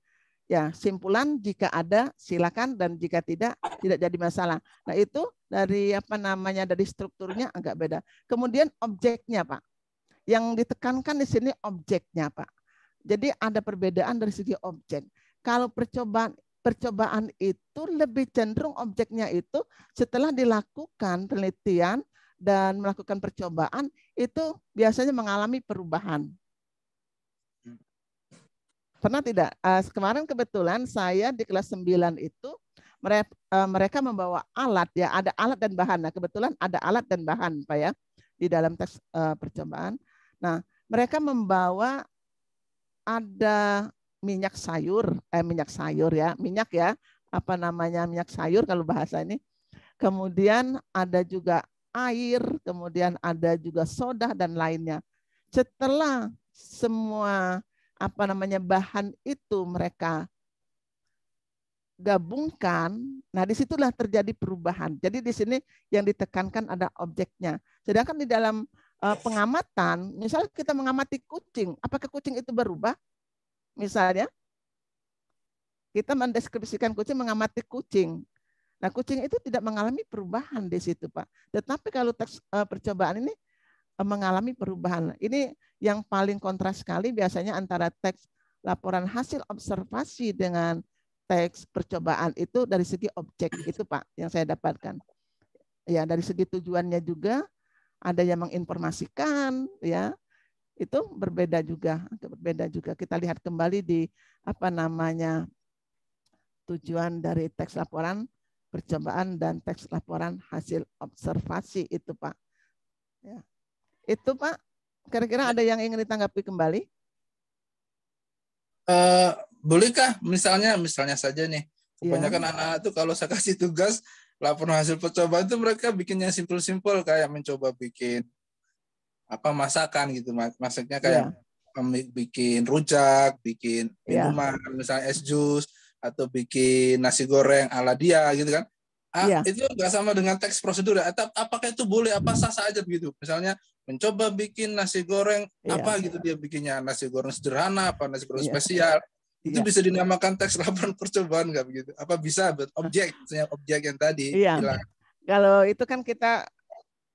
Ya, simpulan jika ada silakan dan jika tidak jadi masalah. Nah, itu dari dari strukturnya agak beda. Kemudian objeknya, Pak. Yang ditekankan di sini objeknya, Pak. Jadi ada perbedaan dari segi objek. Kalau percobaan itu lebih cenderung objeknya itu setelah dilakukan penelitian dan melakukan percobaan itu biasanya mengalami perubahan. Pernah tidak? Kemarin kebetulan saya di kelas 9 itu mereka membawa alat ya, ada alat dan bahan. Nah, kebetulan ada alat dan bahan, Pak ya, di dalam teks percobaan. Nah, mereka membawa ada minyak sayur ya, minyak sayur kalau bahasa ini. Kemudian ada juga air, kemudian ada juga soda dan lainnya. Setelah semua bahan itu mereka gabungkan, nah disitulah terjadi perubahan. Jadi di sini yang ditekankan ada objeknya. Sedangkan di dalam pengamatan, misalnya kita mengamati kucing, apakah kucing itu berubah? Misalnya kita mendeskripsikan kucing, mengamati kucing. Nah, kucing itu tidak mengalami perubahan di situ, Pak. Tetapi kalau teks percobaan ini mengalami perubahan. Ini yang paling kontras sekali biasanya antara teks laporan hasil observasi dengan teks percobaan itu dari segi objek itu, Pak, yang saya dapatkan. Ya, dari segi tujuannya juga ada yang menginformasikan, ya. Itu berbeda juga. Kita lihat kembali di tujuan dari teks laporan percobaan dan teks laporan hasil observasi itu, Pak. Ya. Itu, Pak. Kira-kira ada yang ingin ditanggapi kembali? Bolehkah misalnya saja nih, kebanyakan anak-anak tuh kalau saya kasih tugas laporan hasil percobaan itu mereka bikinnya simpel-simpel kayak mencoba bikin masakan gitu, masaknya kayak bikin rujak, bikin minuman, misalnya es jus atau bikin nasi goreng ala dia gitu kan. Itu nggak sama dengan teks prosedur. Apakah itu boleh? Apa sah-sah aja begitu? Misalnya mencoba bikin nasi goreng apa gitu, dia bikinnya nasi goreng sederhana apa nasi goreng spesial. Itu bisa dinamakan teks laporan percobaan nggak begitu? Apa bisa objek yang tadi bilang? Kalau itu kan kita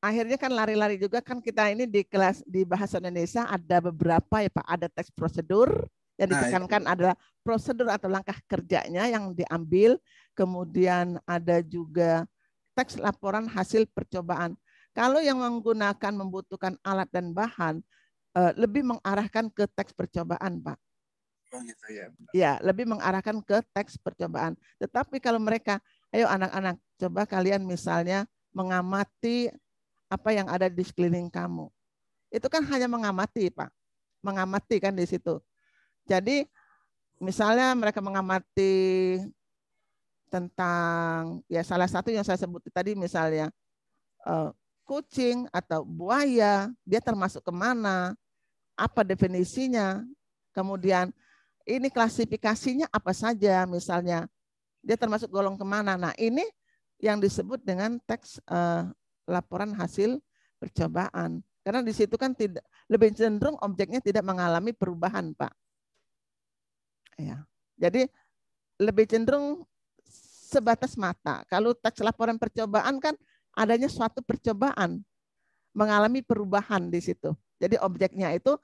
akhirnya kan lari-lari juga kan kita ini di kelas di bahasa Indonesia ada beberapa ya Pak, ada teks prosedur yang ditekankan adalah prosedur atau langkah kerjanya yang diambil, kemudian ada juga teks laporan hasil percobaan. Kalau yang menggunakan membutuhkan alat dan bahan lebih mengarahkan ke teks percobaan, Pak. Oh gitu ya. Ya, lebih mengarahkan ke teks percobaan. Tetapi kalau mereka, ayo anak-anak, coba kalian misalnya mengamati apa yang ada di sekeliling kamu. Itu kan hanya mengamati, Pak. Mengamati kan di situ. Jadi misalnya mereka mengamati tentang ya salah satu yang saya sebut tadi misalnya kucing atau buaya, dia termasuk kemana, apa definisinya, kemudian ini klasifikasinya apa saja, misalnya dia termasuk golong kemana. Nah ini yang disebut dengan teks laporan hasil percobaan. Karena di situ kan tidak lebih cenderung objeknya tidak mengalami perubahan, Pak. Ya, jadi lebih cenderung sebatas mata. Kalau teks laporan percobaan kan adanya suatu percobaan mengalami perubahan di situ. Jadi objeknya itu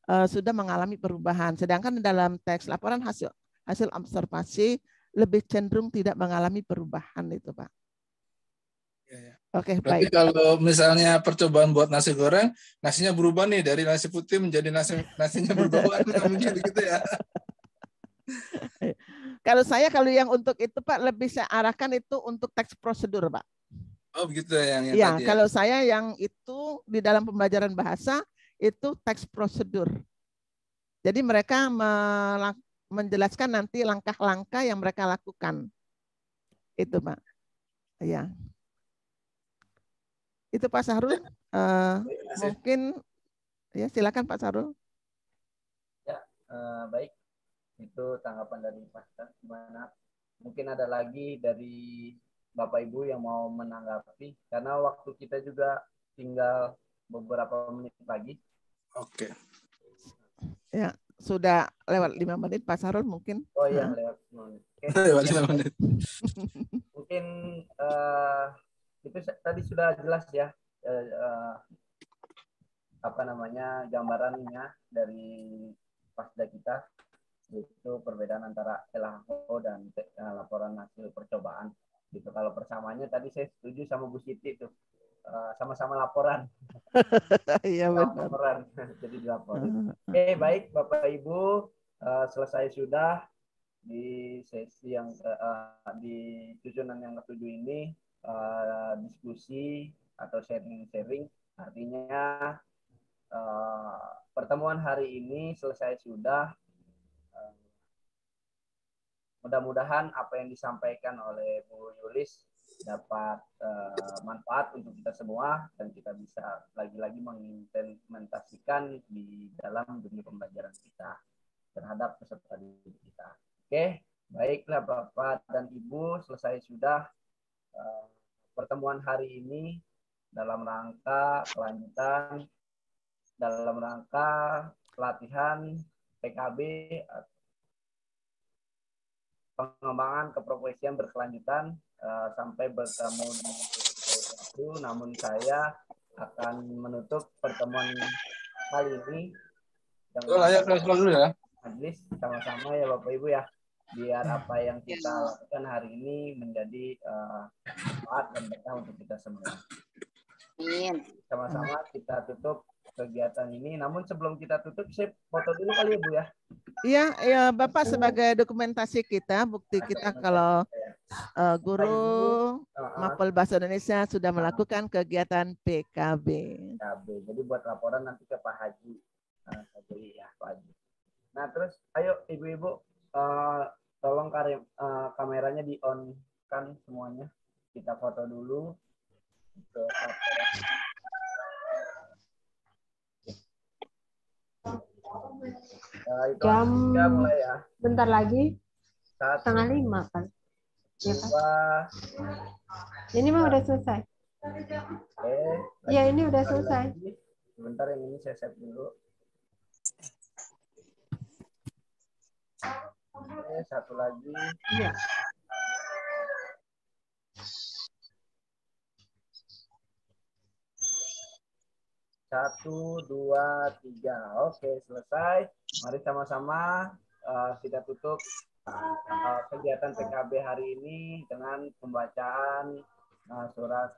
sudah mengalami perubahan. Sedangkan dalam teks laporan hasil observasi lebih cenderung tidak mengalami perubahan itu, Pak. Oke, baik. Kalau misalnya percobaan buat nasi goreng, nasinya berubah nih dari nasi putih menjadi nasinya berubah warna mungkin gitu ya. Kalau yang untuk itu Pak lebih saya arahkan itu untuk teks prosedur, Pak. Oh begitu ya yang ya, tadi. Kalau saya yang itu di dalam pembelajaran bahasa itu teks prosedur. Jadi mereka menjelaskan nanti langkah-langkah yang mereka lakukan. Itu Pak. Ya. Itu Pak Sahrul. Mungkin ya silakan Pak Sahrul. Ya, baik. Itu tanggapan dari Pak. Gimana? Mungkin ada lagi dari Bapak Ibu yang mau menanggapi karena waktu kita juga tinggal beberapa menit lagi. Oke. Ya, sudah lewat 5 menit Pak Sahrul mungkin. Oh iya, lewat 5 menit. Okay. Lewat 5 menit. Mungkin itu tadi sudah jelas ya apa namanya gambarannya dari pasda kita, yaitu perbedaan antara LHO dan laporan hasil percobaan. Gitu. Kalau persamanya tadi saya setuju sama Bu Siti tuh, sama-sama laporan. Iya benar. Laporan, jadi dilaporin. Oke, baik Bapak Ibu, selesai sudah di sesi yang di susunan yang ke-7 ini diskusi atau sharing-sharing, artinya pertemuan hari ini selesai sudah. Mudah-mudahan apa yang disampaikan oleh Bu Yulis dapat manfaat untuk kita semua dan kita bisa lagi-lagi mengimplementasikan di dalam dunia pembelajaran kita terhadap peserta didik kita. Oke, baiklah Bapak dan Ibu, selesai sudah pertemuan hari ini dalam rangka kelanjutan, dalam rangka pelatihan PKB pengembangan keprofesian berkelanjutan sampai bertemu di itu. Namun saya akan menutup pertemuan kali ini dengan dulu ya. majelis sama-sama ya Bapak Ibu ya, biar apa yang kita lakukan hari ini menjadi manfaat dan berkah untuk kita semua. Sama-sama kita tutup kegiatan ini. Namun sebelum kita tutup, saya foto dulu kali ya Bu ya. Iya, ya Bapak sebagai dokumentasi kita, bukti kita kalau guru Mapel Bahasa Indonesia sudah melakukan kegiatan PKB. Jadi buat laporan nanti ke Pak Haji. Ya, Pak Haji. Nah terus, ayo ibu-ibu, tolong kameranya di on kan semuanya. Kita foto dulu. Jam mulai ya. Bentar lagi 4:30 kan. Ya, kan? Ini mah udah selesai. Iya ini udah selesai. Sebentar yang ini saya save dulu. Satu lagi. Iya. Satu, dua, tiga. Oke, selesai. Mari sama-sama kita tutup kegiatan PKB hari ini dengan pembacaan surat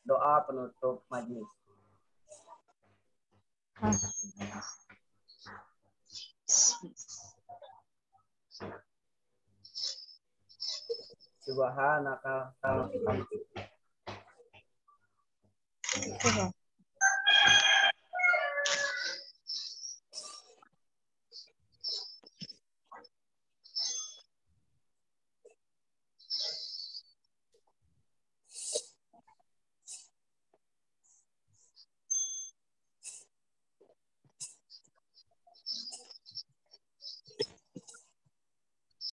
doa penutup majelis. Subhanaka